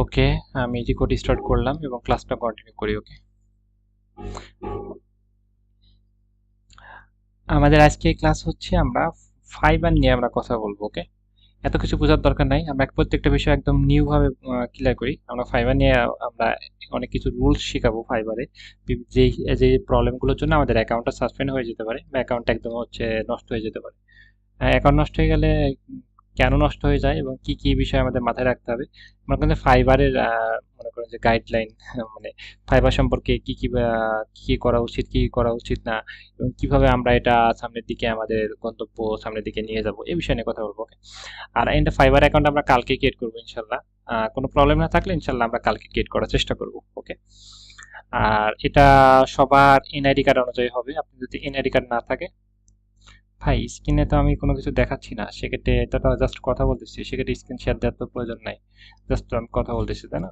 ওকে, আমি record start করলাম এবং ক্লাসটা কন্টিনিউ করি। ওকে, আমাদের আজকে ক্লাস হচ্ছে আমরা ফাইবার নিয়ে আমরা কথা বলবো। ওকে, এত কিছু বোঝার দরকার নাই, আমরা প্রত্যেকটা বিষয় একদম নিউ ভাবে ক্লিয়ার করি। আমরা ফাইবার নিয়ে আমরা অনেক কিছু রুলস শিখাবো ফাইবারে। যে যে প্রবলেমগুলোর জন্য আমাদের অ্যাকাউন্টটা সাসপেন্ড হয়ে যেতে পারে বা অ্যাকাউন্ট একদম নষ্ট হয়ে যেতে পারে। অ্যাকাউন্ট নষ্ট হয়ে গেলে কেন নষ্ট হয়ে যায় এবং কি কি বিষয় আমাদের মাথায় রাখতে হবে। মনে করেন যে ফাইবারের মনে করেন যে গাইডলাইন, মানে ফাইবার সম্পর্কে কি কি কি করা উচিত, কি করা উচিত না, এবং কিভাবে আমরা এটা সামনের দিকে আমাদের গন্তব্য সামনের দিকে নিয়ে যাব, এই বিষয় নিয়ে কথা বলবো। ওকে, আর এই ফাইবার অ্যাকাউন্ট আমরা কালকে ক্রিয়েট করবো ইনশাল্লাহ। কোনো প্রবলেম না থাকলে ইনশাল্লাহ আমরা কালকে ক্রিয়েট করার চেষ্টা করব। ওকে, আর এটা সবার এনআইডি কার্ড অনুযায়ী হবে। আপনি যদি এনআইডি কার্ড না থাকে, ভাই স্ক্রিনে তো আমি কোনো কিছু দেখাচ্ছি না, সেক্ষেত্রে এটা তো জাস্ট কথা বলতেছি, সেক্ষেত্রে স্ক্রিন শেয়ার দেওয়ার তো প্রয়োজন নাই, জাস্ট আমি কথা বলতেছি, তাই না?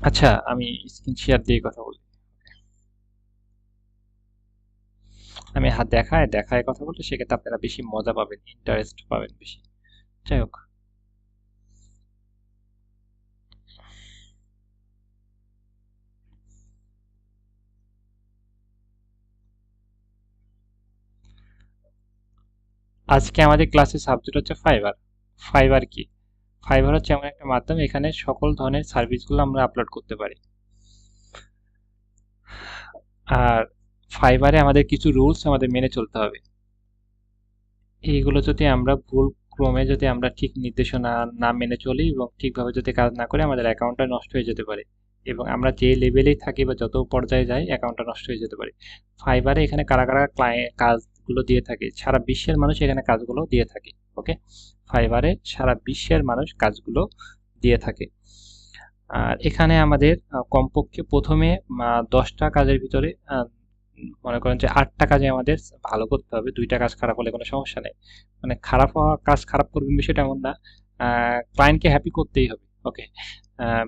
আচ্ছা, আমি স্ক্রিন শেয়ার দিয়ে কথা বলি। আমি হাত দেখায় দেখায় কথা বলতে, সেক্ষেত্রে আপনারা বেশি মজা পাবেন, ইন্টারেস্ট পাবেন বেশি। যাই হোক, আজকে আমাদের ক্লাসের সাবজেক্ট হচ্ছে ফাইবার। ফাইবার কি? ফাইবার হচ্ছে এমন একটা মাধ্যম, এখানে সকল ধরনের সার্ভিসগুলো আমরা আপলোড করতে পারি। আর ফাইবারে আমাদের কিছু রুলস আমাদের মেনে চলতে হবে। এইগুলো যদি আমরা ভুল ক্রমে যদি আমরা ঠিক নির্দেশনা না মেনে চলি এবং ঠিকভাবে যদি কাজ না করি, আমাদের অ্যাকাউন্টটা নষ্ট হয়ে যেতে পারে। এবং আমরা যে লেভেলেই থাকি বা যত পর্যায়ে যাই, অ্যাকাউন্টটা নষ্ট হয়ে যেতে পারে। ফাইবারে এখানে কারা কারা কাজগুলো দিয়ে থাকে, সারা বিশ্বের মানুষ এখানে কাজগুলো দিয়ে থাকে। ওকে, ফাইবারে সারা বিশ্বের মানুষ কাজগুলো দিয়ে থাকে। আর এখানে আমাদের কমপক্ষে প্রথমে 10টা কাজের ভিতরে মনে করেন যে 8টা কাজে আমাদের ভালো করতে হবে। 2টা কাজ খারাপ হলে কোনো সমস্যা নেই। মানে খারাপ হওয়া কাজ খারাপ করবেন বিষয়টা এমন না, ক্লায়েন্টকে হ্যাপি করতেই হবে। ওকে,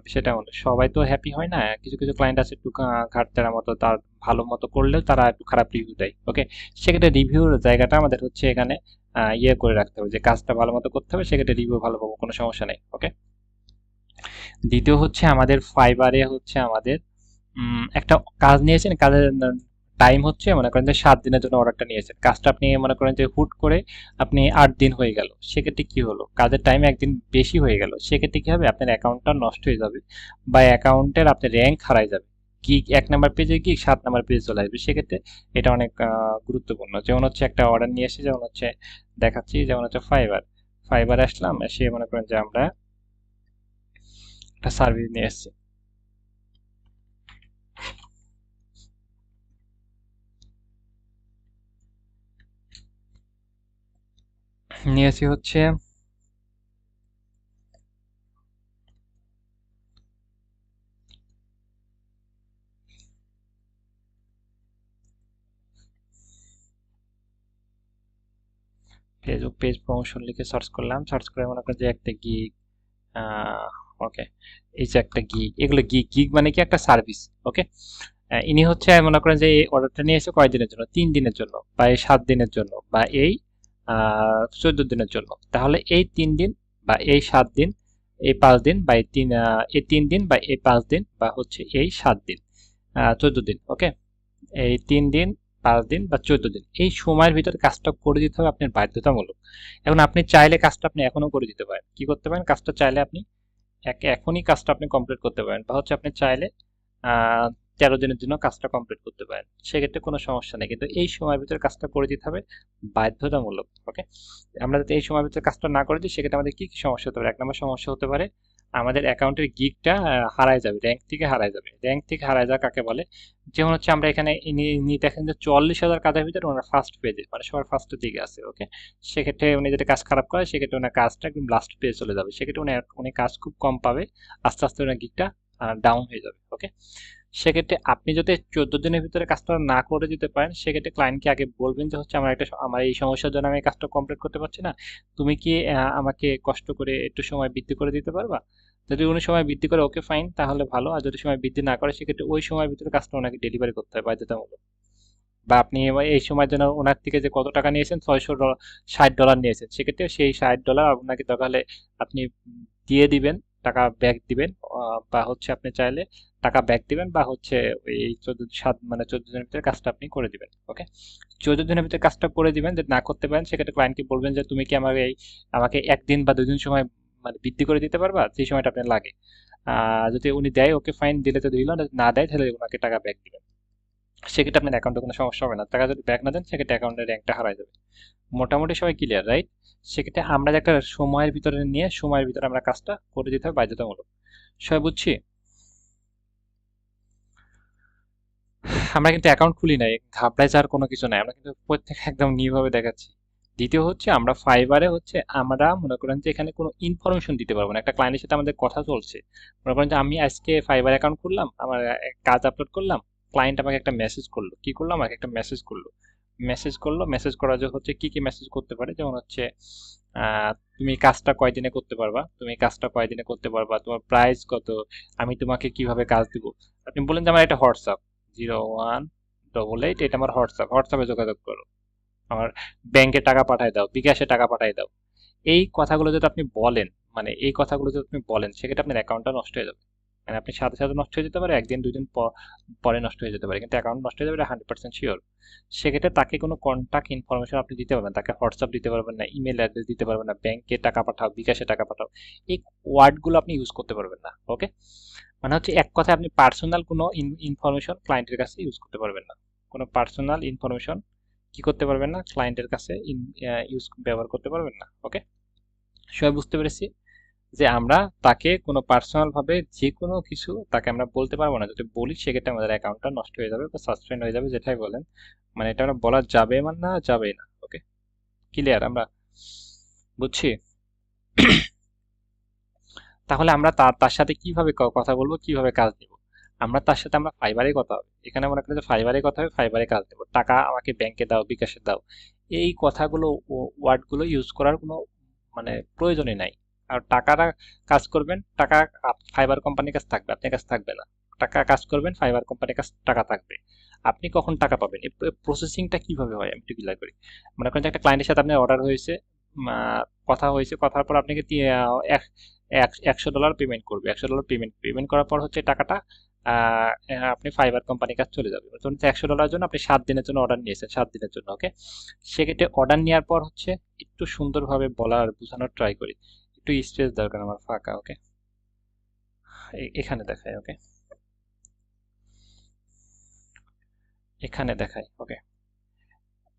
বিষয়টা এমন না। সবাই তো হ্যাপি হয় না, কিছু কিছু ক্লায়েন্ট আছে একটু ঘাটতেরা মতো, তার ভালো মতো করলেও তারা একটু খারাপ রিভিউ দেয়। ওকে, সেক্ষেত্রে রিভিউর জায়গাটা আমাদের হচ্ছে এখানে ইয়ে করে রাখতে হবে যে কাজটা ভালো মতো করতে হবে, সেক্ষেত্রে রিভিউ ভালো পাবো, কোনো সমস্যা নেই। ওকে, দ্বিতীয় হচ্ছে আমাদের ফাইবারে হচ্ছে আমাদের একটা কাজ নিয়েছেন, কাজের টাইম হচ্ছে মনে করেন যে 7 দিনের জন্য অর্ডারটা নিয়েছেন, কাজটা আপনি মনে করেন যে হুট করে আপনি 8 দিন হয়ে গেল, সেক্ষেত্রে কি হলো, কাজের টাইম একদিন বেশি হয়ে গেল, সেক্ষেত্রে কি হবে, আপনার অ্যাকাউন্টটা নষ্ট হয়ে যাবে বা অ্যাকাউন্টের আপনার র্যাঙ্ক হারাই যাবে। গিগ 1 নাম্বার পেজে গিয়ে 7 নাম্বার পেজে চলে আসবে, সেক্ষেত্রে এটা অনেক গুরুত্বপূর্ণ। যেমন হচ্ছে একটা অর্ডার নিয়ে এসে, যেমন হচ্ছে দেখাচ্ছি, যেমন হচ্ছে ফাইবারে আসলাম, এসে মনে করেন যে আমরা একটা সার্ভিস নিয়ে এসেছি, নিয়েছি হচ্ছে পেজ প্রমোশন লিখে সার্চ করলাম, সার্চ করে মনে করেন যে একটা গিগ। ওকে, এই যে একটা গিগ, এগুলো গিগ, গিগ মানে কি একটা সার্ভিস। ওকে, ইনি হচ্ছে মনে করেন যে এই অর্ডারটা নিয়ে এসে কয়দিনের জন্য, 3 দিনের জন্য বা এই 7 দিনের জন্য বা এই 14 দিনের জন্য। তাহলে এই 3 দিন বা এই 7 দিন, এই 5 দিন বা এই 3 দিন বা এই 5 দিন বা হচ্ছে এই 7 দিন, 14 দিন। ওকে, এই 3 দিন, 5 দিন বা 14 দিন, এই সময়ের ভিতরে কাজটা করে দিতে হবে আপনার বাধ্যতামূলক। এখন আপনি চাইলে কাজটা আপনি এখনো করে দিতে পারেন। কি করতে পারেন, কাজটা চাইলে আপনি এখনই কাজটা আপনি কমপ্লিট করতে পারেন, বা হচ্ছে আপনি চাইলে 13 দিনের জন্য কাজটা কমপ্লিট করতে পারেন, সেক্ষেত্রে কোনো সমস্যা নেই, কিন্তু এই সময়ের ভিতরে কাজটা করে দিতে হবে বাধ্যতামূলক। ওকে, আমরা যদি এই সময়ের ভিতরে কাজটা না করে দিই, সেক্ষেত্রে আমাদের কি কি সমস্যা হতে পারে। 1 নম্বর সমস্যা হতে পারে আমাদের অ্যাকাউন্টের গিগটা হারায় যাবে, র্যাঙ্ক থেকে হারায় যাবে। র্যাঙ্ক থেকে হারায় যাওয়া কাকে বলে, যেমন হচ্ছে আমরা এখানে ইনি দেখেন যে 44,000 কাজের ভিতরে ওনার ফার্স্ট পেজে, মানে সবার ফার্স্টের দিকে আছে। ওকে, সেক্ষেত্রে উনি যদি কাজ খারাপ করে, সেক্ষেত্রে ওনার কাজটা একদম লাস্ট পেজে চলে যাবে, সেক্ষেত্রে উনি কাজ খুব কম পাবে, আস্তে আস্তে ওনার গিগটা ডাউন হয়ে যাবে। ওকে, সেক্ষেত্রে আপনি যদি 14 দিনের ভিতরে কাজটা না করে দিতে পারেন, সেক্ষেত্রে ক্লায়েন্টকে আগে বলবেন যে হচ্ছে আমার এই সমস্যার জন্য আমি এই কাজটা কমপ্লিট করতে পারছি না, তুমি কি আমাকে কষ্ট করে একটু সময় বৃদ্ধি করে দিতে পারবা। যদি উনি সময় বৃদ্ধি করে, ওকে ফাইন, তাহলে ভালো। আর যদি সময় বৃদ্ধি না করে, সেক্ষেত্রে ওই সময়ের ভিতরে কাজটা ওনাকে ডেলিভারি করতে হয় বাধ্যতামূলক। বা আপনি এই সময়ের জন্য ওনার থেকে যে কত টাকা নিয়েছেন, $660 নিয়েছেন, সেক্ষেত্রে সেই $60 আপনাকে দরকার হলে আপনি দিয়ে দিবেন, টাকা ব্যাক দিবেন, বা হচ্ছে আপনি চাইলে টাকা ব্যাক দিবেন, বা হচ্ছে এই 14 দিনের ভিতরে কাজটা আপনি করে দিবেন। ওকে, 14 দিনের ভিতরে কাজটা করে দিবেন। যদি না করতে পারেন সেক্ষেত্রে ক্লায়েন্টকে বলবেন যে তুমি কি আমাকে 1 দিন বা 2 দিন সময় মানে বৃদ্ধি করে দিতে পারবা, সেই সময়টা আপনার লাগে। যদি উনি দেয় ওকে ফাইন, দিলে তো দিল, না দেয় তাহলে ওনাকে টাকা ব্যাক দিবেন। সেক্ষেত্রে আপনার অ্যাকাউন্টে কোনো সমস্যা হবে না। টাকা যদি ব্যাক না দেন সেক্ষেত্রে অ্যাকাউন্টের র্যাঙ্কটা হারায় যাবে। মোটামুটি সবাই ক্লিয়ার, রাইট? সেক্ষেত্রে আমরা যে একটা সময়ের ভিতরে আমরা কাজটা করে দিতে হবে বাধ্যতামূলক। সবাই বুঝছি? আমরা কিন্তু অ্যাকাউন্ট খুলি নাই, ঘাবড়ায় যাওয়ার কোনো কিছু নাই, আমরা কিন্তু প্রত্যেক একদম নিউভাবে দেখাচ্ছি। দ্বিতীয় হচ্ছে আমরা ফাইবারে হচ্ছে আমরা মনে করেন যে এখানে কোনো ইনফরমেশন দিতে পারবো না। একটা ক্লায়েন্টের সাথে আমাদের কথা চলছে, মনে করেন যে আমি আজকে ফাইবার অ্যাকাউন্ট খুললাম, আমার কাজ আপলোড করলাম, ক্লায়েন্ট আমাকে একটা মেসেজ করলো, কি করলো, আমাকে একটা মেসেজ করা যে হচ্ছে কি কি মেসেজ করতে পারে, যেমন হচ্ছে তুমি কাজটা কয়দিনে করতে পারবা, তোমার প্রাইস কত, আমি তোমাকে কিভাবে কাজ দিব। আপনি বলেন যে আমার একটা হোয়াটসঅ্যাপ 0188, এটা আমার হোয়াটসঅ্যাপে যোগাযোগ করো, আমার ব্যাংকে টাকা পাঠায় দাও, বিকাশে টাকা পাঠায় দাও। এই কথাগুলো যদি আপনি বলেন, সেক্ষেত্রে আপনার অ্যাকাউন্টটা নষ্ট হয়ে যাবে। মানে আপনি সাথে সাথে নষ্ট হয়ে যেতে পারে, 1 দিন 2 দিন পরে নষ্ট হয়ে যেতে পারে, কিন্তু অ্যাকাউন্ট নষ্ট হয়ে যাবে, এটা 100% শিওর। সেক্ষেত্রে তাকে কোনো কন্ট্যাক্ট ইনফরমেশন আপনি দিতে পারবেন, তাকে হোয়াটসঅ্যাপ দিতে পারবেন না, ইমেল অ্যাড্রেস দিতে পারবেন না, ব্যাংকে টাকা পাঠাও, বিকাশে টাকা পাঠাও, এই ওয়ার্ডগুলো আপনি ইউজ করতে পারবেন না। ওকে, মানে হচ্ছে এক কথায় আপনি পার্সোনাল কোনো ইনফরমেশন ক্লায়েন্টের কাছে ইউজ করতে পারবেন না। কোনো পার্সোনাল ইনফরমেশন কি করতে পারবেন না, ক্লায়েন্টের কাছে ব্যবহার করতে পারবেন না। ওকে, সবাই বুঝতে পেরেছি যে আমরা তাকে কোনো পার্সোনাল ভাবে যে কোনো কিছু তাকে আমরা বলতে পারবো না। যদি বলি সেক্ষেত্রে আমাদের অ্যাকাউন্টটা নষ্ট হয়ে যাবে বা সাসপেন্ড হয়ে যাবে, যেটাই বলেন, মানে এটা আমরা বলা যাবে না, যাবেই না। ওকে, ক্লিয়ার? আমরা বুঝছি? তাহলে আমরা তার সাথে কিভাবে কথা বলবো, কিভাবে কাজ নিব? আমরা ফাইবারে কথা হবে, এখানে মনে করেন যে ফাইবারে কথা হবে, ফাইবারে কাজ দেবো, টাকা আমাকে ব্যাংকে দাও, বিকাশে দাও, এই কথাগুলো, ওয়ার্ডগুলো ইউজ করার কোনো মানে প্রয়োজনই নাই। আর টাকাটা কাজ করবেন, টাকা ফাইবার কোম্পানির কাছে থাকবে, আপনার কাছে থাকবে না। টাকা কাজ করবেন, ফাইবার কোম্পানির কাছে টাকা থাকবে। আপনি কখন টাকা পাবেন, এই প্রসেসিংটা কিভাবে হয় আমি একটু ক্লিয়ার করি। মনে করেন যে একটা ক্লায়েন্টের সাথে আপনার অর্ডার হয়েছে, কথা হয়েছে, কথার পর আপনাকে $100 পেমেন্ট করবে, $100 পেমেন্ট করার পর হচ্ছে টাকাটা আপনি ফাইবার কোম্পানির কাছে চলে যাবে। ধরুন $100 জন্য আপনি 7 দিনের জন্য অর্ডার নিয়েছেন, 7 দিনের জন্য। ওকে, সেক্ষেত্রে অর্ডার নেওয়ার পর হচ্ছে একটু সুন্দরভাবে বলার বোঝানোর ট্রাই করি, একটু স্পেস দরকার আমার ফাঁকা। ওকে, এখানে দেখাই। ওকে, এখানে দেখাই। ওকে,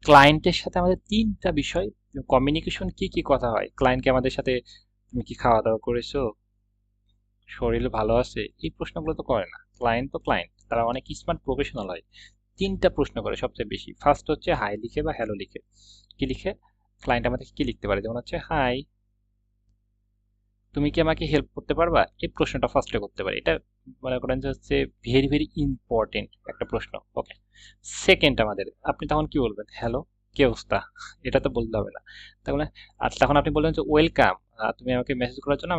ক্লায়েন্টের সাথে আমাদের 3টা বিষয় কমিউনিকেশন, কি কি কথা হয় ক্লায়েন্টকে আমাদের সাথে, তুমি কি খাওয়া দাওয়া করেছো, শরীর ভালো আছে, এই প্রশ্নগুলো তো করে না। ক্লায়েন্ট তো ক্লায়েন্ট, তারা অনেক স্মার্ট প্রফেশনাল হয়। 3টা প্রশ্ন করে সবচেয়ে বেশি। ফার্স্ট হচ্ছে হাই লিখে বা হ্যালো লিখে। কি লিখে? ক্লায়েন্ট আমাদের কি লিখতে পারে, যেমন হচ্ছে হাই, তুমি কি আমাকে হেল্প করতে পারবা, এই প্রশ্নটা ফার্স্টে করতে পারে। এটা মনে করেন যে হচ্ছে ভেরি ভেরি ইম্পর্টেন্ট একটা প্রশ্ন। ওকে, সেকেন্ড আমাদের, আপনি তখন কি বলবেন? হ্যালো, কি অবস্থা, এটা তো বলতে হবে না। তাহলে আর তখন আপনি বলবেন যে ওয়েলকাম, তুমি আমাকে মেসেজ করার জন্য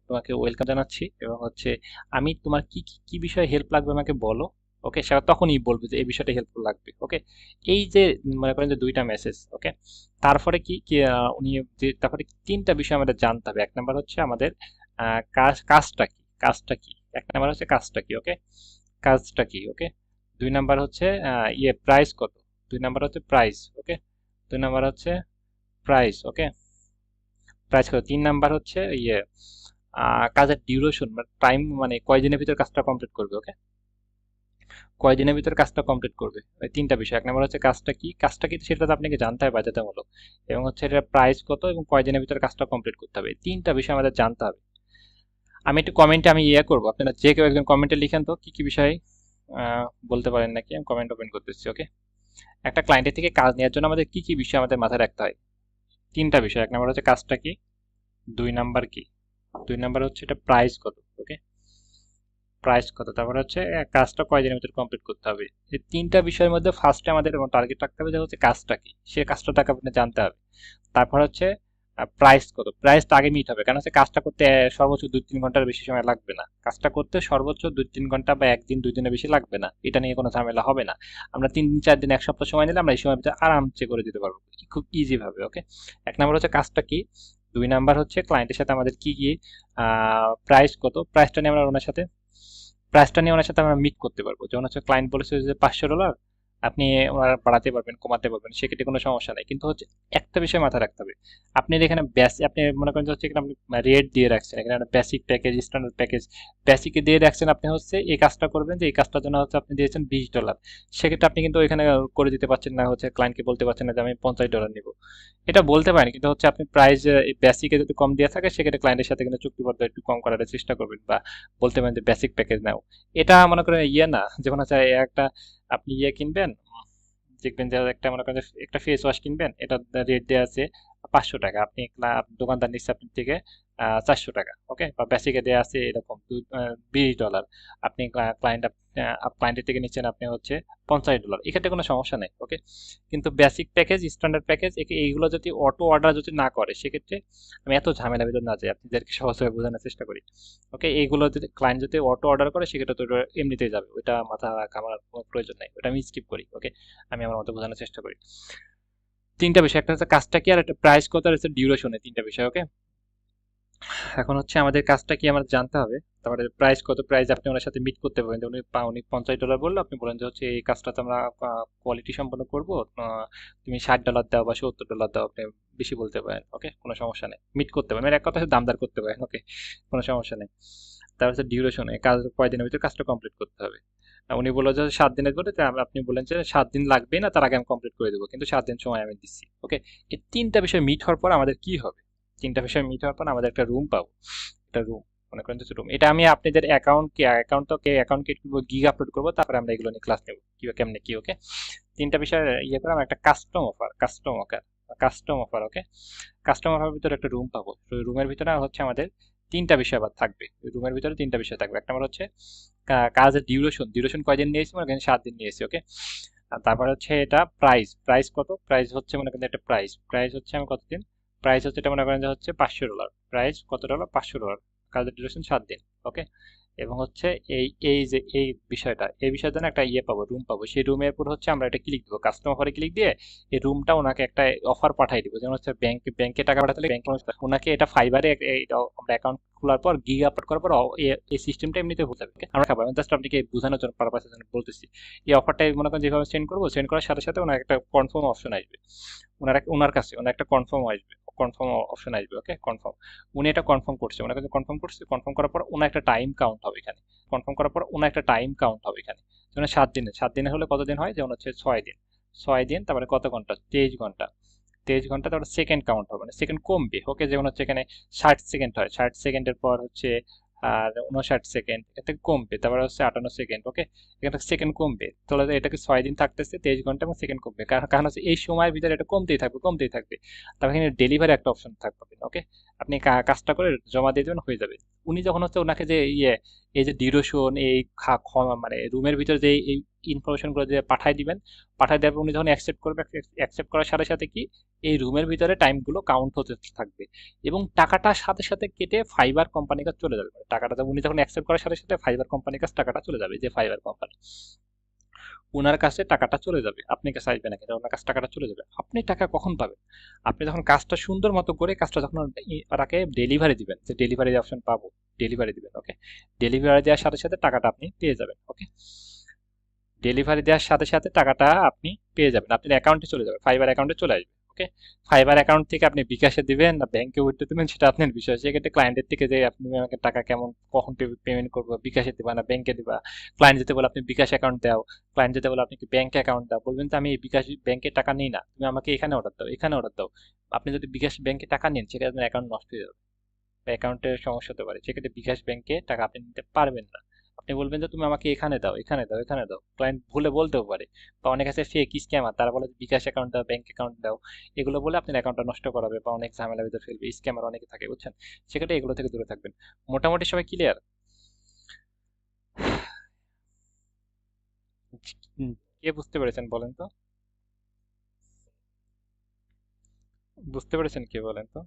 তোমাকে ওয়েলকাম জানাচ্ছি, এবং হচ্ছে আমি তোমার কি কি কি বিষয়ে হেল্প লাগবে আমাকে বলো। ওকে, সে তখনই বলবে যে এই বিষয়টা হেল্পফুল লাগবে। ওকে, এই যে মনে করেন যে 2টা মেসেজ। ওকে, তারপরে কি কি উনি যে তারপরে 3টা বিষয় আমাদের জানতে হবে। এক নাম্বার হচ্ছে আমাদের কাজটা কি। এক নাম্বার হচ্ছে কাজটা কি। ওকে, কাজটা কি। ওকে, 2 নাম্বার হচ্ছে প্রাইস কত। 2 নাম্বার হচ্ছে প্রাইস। ওকে, 2 নাম্বার হচ্ছে প্রাইস। ওকে, প্রাইস কত। 3 নাম্বার হচ্ছে কাজের ডিউরেশন, মানে টাইম, মানে কয়দিনের ভিতর কাজটা কমপ্লিট করবে। ওকে, কয়দিনের ভিতর কাজটা কমপ্লিট করবে, এই 3টা বিষয়। এক নাম্বার হচ্ছে কাজটা কি সেটা তো আপনাকে জানতে হবে বাধ্যতামূলক, এবং হচ্ছে এটা প্রাইস কত এবং কয়দিনের ভিতর কাজটা কমপ্লিট করতে হবে, এই 3টা বিষয় আমাদের জানতে হবে। আমি একটু কমেন্টে আমি করবো, আপনারা যে কেউ একজন কমেন্টে লিখেন তো কি কি বিষয় বলতে পারেন নাকি। আমি কমেন্ট ওপেন করতেছি। ওকে, একটা ক্লায়েন্টের থেকে কাজ নেওয়ার জন্য আমাদের কি কি বিষয় আমাদের মাথায় রাখতে হয়? 3টা বিষয়। এক নাম্বার হচ্ছে কাজটা কি, 2 নাম্বার কি, 2 নাম্বার হচ্ছে এটা প্রাইস কত। ওকে, প্রাইস কত, তারপর হচ্ছে কাজটা কয়দিনের ভিতরে কমপ্লিট করতে হবে। এই 3টা বিষয়ের মধ্যে ফার্স্টে আমাদের টার্গেট রাখতে হবে যে হচ্ছে কাজটা কি, সে কাজটা তাকে আপনি জানতে হবে। তারপর হচ্ছে প্রাইস কত, প্রাইসটা আগে মিট হবে, কারণ হচ্ছে কাজটা করতে সর্বোচ্চ 2-3 ঘন্টার বেশি সময় লাগবে না। কাজটা করতে সর্বোচ্চ 2-3 ঘন্টা বা 1 দিন 2 দিনের বেশি লাগবে না, এটা নিয়ে কোনো ঝামেলা হবে না। আমরা 3 দিন 4 দিন 1 সপ্তাহ সময় নিলে আমরা এই সময়ের ভিতরে আরামসে করে দিতে পারবো, খুব ইজি ভাবে। ওকে, এক নাম্বার হচ্ছে কাজটা কি, 2 নাম্বার হচ্ছে ক্লায়েন্টের সাথে আমাদের কি কি প্রাইস কত, প্রাইসটা নিয়ে আমরা ওনার সাথে আমরা মিট করতে পারবো। যেমন হচ্ছে ক্লায়েন্ট বলেছে যে $500, আপনি ওনারা বাড়াতে পারবেন, কমাতে পারবেন, সেক্ষেত্রে কোনো সমস্যা নাই। কিন্তু হচ্ছে একটা বিষয় মাথায় রাখতে হবে, আপনি এখানে আপনি মনে করেন যে হচ্ছে এখানে আপনি রেট দিয়ে রাখছেন, এখানে বেসিক প্যাকেজ, স্ট্যান্ডার্ড প্যাকেজ। বেসিকে দিয়ে রাখছেন আপনি হচ্ছে এই কাজটা করবেন, যে এই কাজটার জন্য হচ্ছে আপনি দিয়েছেন $20, সেক্ষেত্রে আপনি কিন্তু ওইখানে করে দিতে পারছেন না, হচ্ছে ক্লায়েন্টকে বলতে পারছেন না যে আমি $50 নিব। এটা বলতে পারেন, কিন্তু হচ্ছে আপনি প্রাইস বেসিকে যদি কম দিয়ে থাকে সেক্ষেত্রে ক্লায়েন্টের সাথে কিন্তু চুক্তিবদ্ধ একটু কম করার চেষ্টা করবেন, বা বলতে পারেন যে বেসিক প্যাকেজ নাও। এটা মনে করেন না, যেমন হচ্ছে একটা আপনি কিনবেন, দেখবেন যে একটা মনে করেন যে একটা ফেস ওয়াশ কিনবেন, এটা রেট দেওয়া আছে $500, আপনি দোকানদার নিচ্ছে আপনার থেকে $400, ওকে, বা বেসিকে দেওয়া আছে এরকম $20, আপনি ক্লায়েন্টের থেকে নিচ্ছেন আপনি হচ্ছে $50, এক্ষেত্রে কোনো সমস্যা নেই, ওকে। কিন্তু বেসিক প্যাকেজ, স্ট্যান্ডার্ড প্যাকেজ, এইগুলো যদি অটো অর্ডার যদি না করে সেক্ষেত্রে আমি এত ঝামেলা ভিতর না যাই, আপনাদেরকে সহজভাবে বোঝানোর চেষ্টা করি, ওকে। এইগুলো যদি ক্লায়েন্ট যদি অটো অর্ডার করে সেক্ষেত্রে তো ওটা এমনিতেই যাবে, ওইটা মাথা ঘামানোর কোনো প্রয়োজন নাই, ওটা আমি স্কিপ করি, ওকে। আমি আমার মতো বোঝানোর চেষ্টা করি। তিনটা বিষয়, একটা হচ্ছে কাজটা কি, আর একটা প্রাইস কত, আর হচ্ছে ডিউরেশনে, তিনটা বিষয়, ওকে। এখন হচ্ছে আমাদের কাজটা কি আমাদের জানতে হবে, তারপরে প্রাইস কত, প্রাইস আপনি ওনার সাথে মিট করতে পারবেন, যে উনি $50 বললো, আপনি বলেন যে হচ্ছে এই কাজটা তো আমরা কোয়ালিটি সম্পন্ন করবো, তুমি $60 দাও বা $70 দাও, আপনি বেশি বলতে পারেন, ওকে, কোনো সমস্যা নেই, মিট করতে পারেন, মানে এক কথা হচ্ছে দামদার করতে পারেন, ওকে, কোনো সমস্যা নেই। তারপর হচ্ছে ডিউরেশনে, কাজ কয়দিনের ভিতরে কাজটা কমপ্লিট করতে হবে। উনি বললো যে 7 দিনের ভিতরে, আপনি বলেন যে 7 দিন লাগবে না, তার আগে আমি কমপ্লিট করে দেবো, কিন্তু 7 দিন সময় আমি দিচ্ছি, ওকে। এই তিনটা বিষয় মিট হওয়ার পর আমাদের কি হবে, তিনটা বিষয় মিট হওয়ার পর আমাদের একটা রুম পাবো, একটা রুম, মনে করেন যে রুম, এটা আমি আপনাদের অ্যাকাউন্টকে গিগ আপলোড করবো, তারপরে আমরা এগুলো নিয়ে ক্লাস নেবো কি কেমনে কি, ওকে। তিনটা বিষয় করে আমরা একটা কাস্টম অফার, ওকে। কাস্টম অফারের ভিতরে একটা রুম পাবো, তো রুমের ভিতরে হচ্ছে আমাদের তিনটা বিষয় আবার থাকবে, রুমের ভিতরে তিনটা বিষয় থাকবে। একটা আমার হচ্ছে কাজের ডিউরেশন কয়দিন নিয়েছি, মনে করেন 7 দিন নিয়েছি, ওকে। আর তারপর হচ্ছে এটা প্রাইস কত, প্রাইস হচ্ছে মনে করেন একটা প্রাইস হচ্ছে আমি কতদিন, প্রাইস হচ্ছে এটা মনে করেন যে হচ্ছে $500, প্রাইস কত ডলার, $500, কাজের ডিউরেশন 7 দিন, ওকে। এবং হচ্ছে এই বিষয়টা, এই বিষয়ের জন্য একটা পাবো, রুম পাবো, সেই রুমের উপর হচ্ছে আমরা এটা ক্লিক দিব, কাস্টম অফারে ক্লিক দিয়ে এই রুমটা ওনাকে একটা অফার পাঠাই দিব, যেমন হচ্ছে ব্যাংকে টাকা পাঠাতে ব্যাংকে ওনাকে এটা ফাইবারে আমরা অ্যাকাউন্ট খোলার পর গিগ আপলোড করার পর এই সিস্টেমটা এমনিতে হয়ে যাবে, আমরা খাবো, আমি জাস্ট আপনাকে বোঝানোর জন্য পারপাসের জন্য বলতেছি। এই অফারটা মনে করেন যেভাবে সেন্ড করার সাথে সাথে ওনার একটা কনফার্ম অপশন আসবে, ওনার কাছে ওনার একটা কনফার্ম অপশন আসবে, ওকে, কনফার্ম। উনি এটা কনফার্ম করছে, ওনার কাছে কনফার্ম করার পর ওনার একটা টাইম কাউন্ট হবে এখানে, যেমন 7 দিনে হলে কতদিন হয়, যেমন হচ্ছে 6 দিন, 6 দিন, তারপরে কত ঘন্টা, 23 ঘন্টা, 23 ঘন্টা, তারপরে সেকেন্ড কাউন্ট হবে, মানে সেকেন্ড কমবে, ওকে। যেমন হচ্ছে এখানে 60 সেকেন্ড হয়, 60 সেকেন্ডের পর হচ্ছে আর 59 সেকেন্ড, এতে কমবে, তারপরে হচ্ছে 58 সেকেন্ড, ওকে। এখানে সেকেন্ড কমবে, তাহলে এটাকে 6 দিন থাকতেছে 23 ঘন্টা, এবং সেকেন্ড কমবে, কারণ হচ্ছে এই সময়ের ভিতরে এটা কমতেই থাকবে। তারপর এখানে ডেলিভারি একটা অপশন থাকবে, ওকে। আপনি কাজটা করে জমা দিয়ে দেবেন, হয়ে যাবে। উনি যখন হচ্ছে ওনাকে যে এই যে ডিউরেশন, এই মানে রুমের ভিতরে যে এই ইনফরমেশন গুলো যে পাঠাই দিবেন, পাঠাই দেওয়ার পর উনি যখন অ্যাকসেপ্ট করবে, অ্যাকসেপ্ট করার সাথে সাথে কি এই রুমের ভিতরে টাইমগুলো কাউন্ট হতে থাকবে, এবং টাকাটা সাথে সাথে কেটে ফাইবার কোম্পানির কাছে চলে যাবে, মানে টাকাটা উনি যখন অ্যাকসেপ্ট করার সাথে সাথে ফাইবার কোম্পানির কাছে টাকাটা চলে যাবে, যে ফাইবার কোম্পানি ওনার কাছে টাকাটা চলে যাবে, আপনার কাছে আসবে না, কিন্তু ওনার কাছে টাকাটা চলে যাবে। আপনি টাকা কখন পাবেন, আপনি যখন কাজটা সুন্দর মতো করে কাজটা যখন ওনাকে ডেলিভারি দিবেন, যে ডেলিভারি অপশন পাবো, ডেলিভারি দিবেন, ওকে। ডেলিভারি দেওয়ার সাথে সাথে টাকাটা আপনি পেয়ে যাবেন, ওকে। ডেলিভারি দেওয়ার সাথে সাথে টাকাটা আপনি পেয়ে যাবেন, আপনার অ্যাকাউন্টে চলে যাবে, ফাইবার অ্যাকাউন্টে চলে আসবে, ওকে। ফাইবার অ্যাকাউন্ট থেকে আপনি বিকাশে দিবেন না ব্যাংকে উঠতে দেবেন, সেটা আপনার বিষয়। সেক্ষেত্রে ক্লায়েন্টের থেকে যে আপনি আমাকে টাকা কেমন কখন পেমেন্ট করবো, বিকাশে দিবা না ব্যাংকে দিবা, ক্লায়েন্ট যেতে বলে আপনি বিকাশ অ্যাকাউন্ট দাও, ক্লায়েন্ট যেতে বলে আপনি কি ব্যাংক অ্যাকাউন্ট দাও, বলবেন যে আমি এই বিকাশ ব্যাংকে টাকা নিই না, তুমি আমাকে এখানে অর্ডার দাও, এখানে অর্ডার দাও। আপনি যদি বিকাশ ব্যাংকে টাকা নেন, সেক্ষেত্রে আপনার অ্যাকাউন্ট নষ্ট হয়ে যাবে, অ্যাকাউন্টের সমস্যা হতে পারে, সেক্ষেত্রে বিকাশ ব্যাংকে টাকা আপনি নিতে পারবেন না। আপনি বলবেন যে তুমি আমাকে এখানে দাও, ক্লায়েন্ট ভুলে বলতেও পারে, বা অনেক আছে ফেক স্ক্যামার, তারা বলে বিকাশ অ্যাকাউন্ট দাও, ব্যাংক অ্যাকাউন্ট দাও, এগুলো বলে আপনার অ্যাকাউন্টটা নষ্ট করাবে, বা অনেক ঝামেলার ভিতরে ফেলবে, স্ক্যামার অনেকে থাকে, বুঝছেন। সেক্ষেত্রে এগুলো থেকে দূরে থাকবেন। মোটামুটি সবাই ক্লিয়ার? কে বুঝতে পেরেছেন বলেন তো, বুঝতে পেরেছেন কে বলেন তো?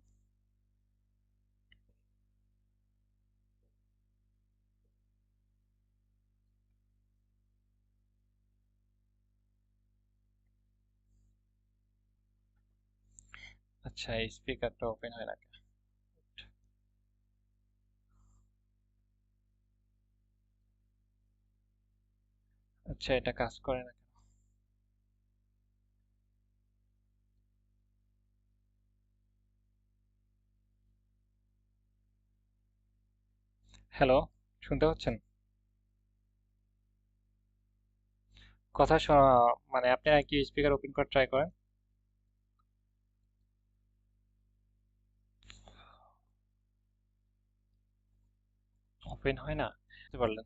আচ্ছা, এই স্পিকারটা ওপেন হয় না কেন? আচ্ছা, এটা কাজ করে না। হ্যালো, শুনতে পাচ্ছেন? কথা মানে আপনি কি স্পিকার ওপেন করে ট্রাই করেন। ওপেন হয় না, বুঝতে পারলেন?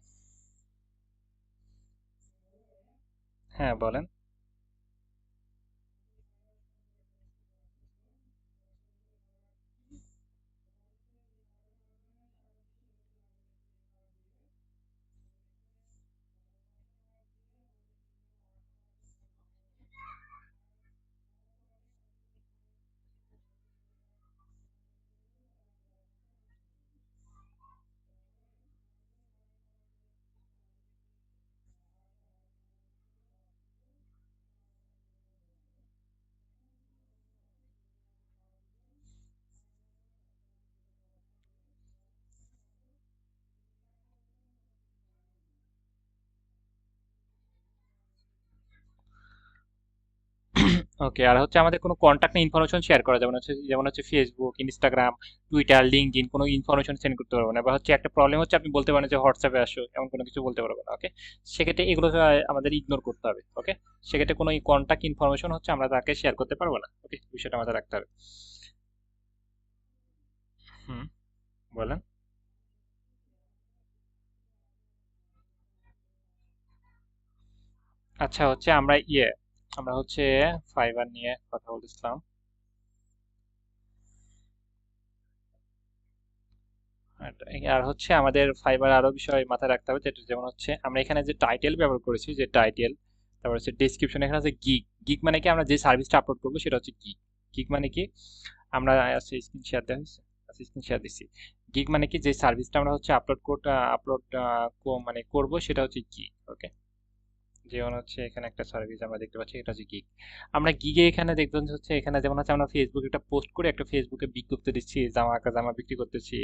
হ্যাঁ, বলেন। ওকে, আর হচ্ছে আমাদের কোনো কন্ট্যাক্ট ইনফরমেশন শেয়ার করা যাবে না, যেমন হচ্ছে ফেসবুক, ইনস্টাগ্রাম, টুইটার, লিঙ্কডইন, কোনো ইনফরমেশন সেন্ড করতে পারবো না। বা হচ্ছে একটা প্রবলেম হচ্ছে আপনি বলতে পারেন যে হোয়াটসঅ্যাপে আসো, এমন কোনো কিছু বলতে পারবো না। ওকে, সেক্ষেত্রে এগুলো আমাদের ইগনোর করতে হবে। ওকে, সেক্ষেত্রে কোনো কন্ট্যাক্ট ইনফরমেশন হচ্ছে আমরা তাকে শেয়ার করতে পারবো না। ওকে, বিষয়টা মাথায় রাখতে হবে। হুম, বলেন। আচ্ছা, হচ্ছে আমরা হচ্ছে ফাইবার নিয়ে কথা বলতেছিলাম। আর হচ্ছে আমাদের ফাইবার আরো বিষয় মাথায় রাখতে হবে, যেটা যেমন হচ্ছে আমরা এখানে যে টাইটেল ব্যবহার করেছি, যে টাইটেল, তারপর হচ্ছে ডেসক্রিপশন, এখানে আছে গিগ। গিগ মানে কি, আমরা যে সার্ভিসটা আপলোড করবো সেটা হচ্ছে গিগ। গিগ মানে কি, আমরা স্ক্রিন শেয়ার দেওয়া হয়েছে, স্ক্রিন শেয়ার দিচ্ছি। গিগ মানে কি, যে সার্ভিসটা আমরা হচ্ছে আপলোড মানে করবো সেটা হচ্ছে গিগ। ওকে, যেমন হচ্ছে এখানে একটা সার্ভিস আমরা দেখতে পাচ্ছি, এটা হচ্ছে গিগ। আমরা গিগে এখানে দেখবেন যে হচ্ছে এখানে যেমন হচ্ছে আমরা ফেসবুকে একটা পোস্ট করে একটা ফেসবুকে বিজ্ঞপ্তি দিচ্ছি, জামা বিক্রি করতেছি,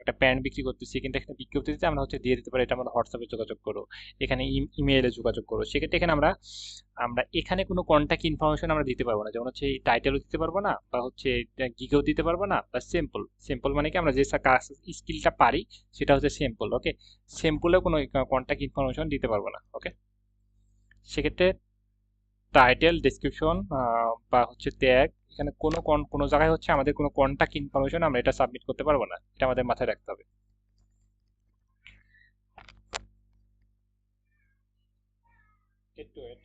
একটা প্যান্ট বিক্রি করতেছি, কিন্তু এখানে বিজ্ঞপ্তি দিতে আমরা হচ্ছে দিয়ে দিতে পারি এটা আমাদের হোয়াটসঅ্যাপে যোগাযোগ করো, এখানে ইমেইলে যোগাযোগ করো। সেক্ষেত্রে এখানে আমরা আমরা এখানে কোনো কন্ট্যাক্ট ইনফরমেশন আমরা দিতে পারবো না, যেমন হচ্ছে এই টাইটেলও দিতে পারবো না, বা হচ্ছে গিগেও দিতে পারবো না, বা সিম্পল। সিম্পল মানে কি, আমরা যে কাজ স্কিলটা পারি সেটা হচ্ছে সিম্পল। ওকে, সিম্পলেও কোনো কন্ট্যাক্ট ইনফরমেশন দিতে পারবো না। ওকে, সেক্ষেত্রে টাইটেল, ডেসক্রিপশন বা হচ্ছে ট্যাগ, এখানে কোনো জায়গায় হচ্ছে আমাদের কোনো কন্টাক্ট ইনফরমেশন আমরা এটা সাবমিট করতে পারবো না, এটা আমাদের মাথায় রাখতে হবে। একটু wait।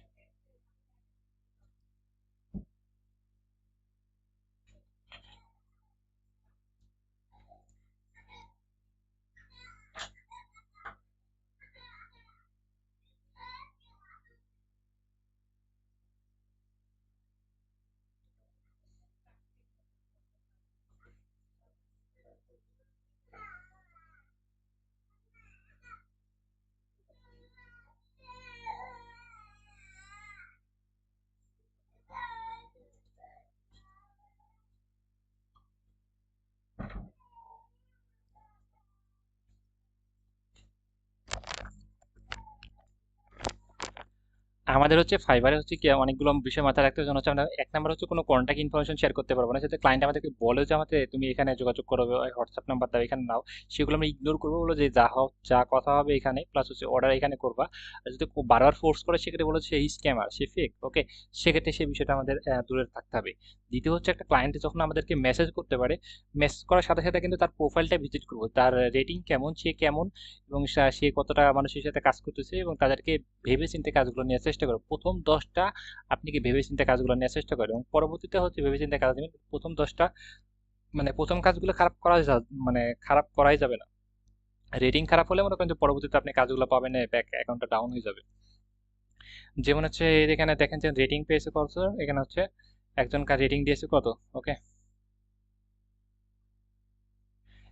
আমাদের হচ্ছে ফাইবারে হচ্ছে কি অনেকগুলো বিষয় মাথায় রাখতে হবে, যেমন হচ্ছে আমরা এক নাম্বার হচ্ছে কোনো কন্ট্যাক্ট ইনফরমেশন শেয়ার করতে পারবো না, সেটা ক্লায়েন্ট আমাদেরকে বলে যে আমাদের তুমি এখানে যোগাযোগ করো, হোয়াটসঅ্যাপ নাম্বার দাও, এখানে নাও। সেগুলো আমরা ইগনোর করবো, বলো যে যা কথা হবে এখানে, প্লাস হচ্ছে অর্ডার এখানে করবা। আর যদি বারবার ফোর্স করে সেক্ষেত্রে বলো সে স্ক্যামার, সে ফেক। ওকে, সেক্ষেত্রে সেই বিষয়টা আমাদের দূরে থাকতে হবে। দ্বিতীয় হচ্ছে একটা ক্লায়েন্ট যখন আমাদেরকে মেসেজ করতে পারে, মেসেজ করার সাথে সাথে কিন্তু তার প্রোফাইলটা ভিজিট করবো, তার রেটিং কেমন, সে কেমন, এবং সে কতটা মানুষের সাথে কাজ করতেছে, এবং তাদেরকে ভেবে চিন্তে কাজগুলো নেওয়ার চেষ্টা করো। প্রথম 10টা আপনি কি ভেবে চিন্তে কাজগুলো নেওয়ার চেষ্টা করেন, এবং পরবর্তীতে হচ্ছে ভেবে চিন্তে কাজ নেবেন। প্রথম 10টা মানে প্রথম কাজগুলো মানে খারাপ করাই যাবে না। রেটিং খারাপ হলে মনে করেন যে পরবর্তীতে আপনি কাজগুলো পাবেন না, ব্যাক অ্যাকাউন্টটা ডাউন হয়ে যাবে। যেমন হচ্ছে এখানে দেখেন যে রেটিং পেয়েছে কত, এখানে হচ্ছে একজন রেটিং দিয়েছে কত। ওকে,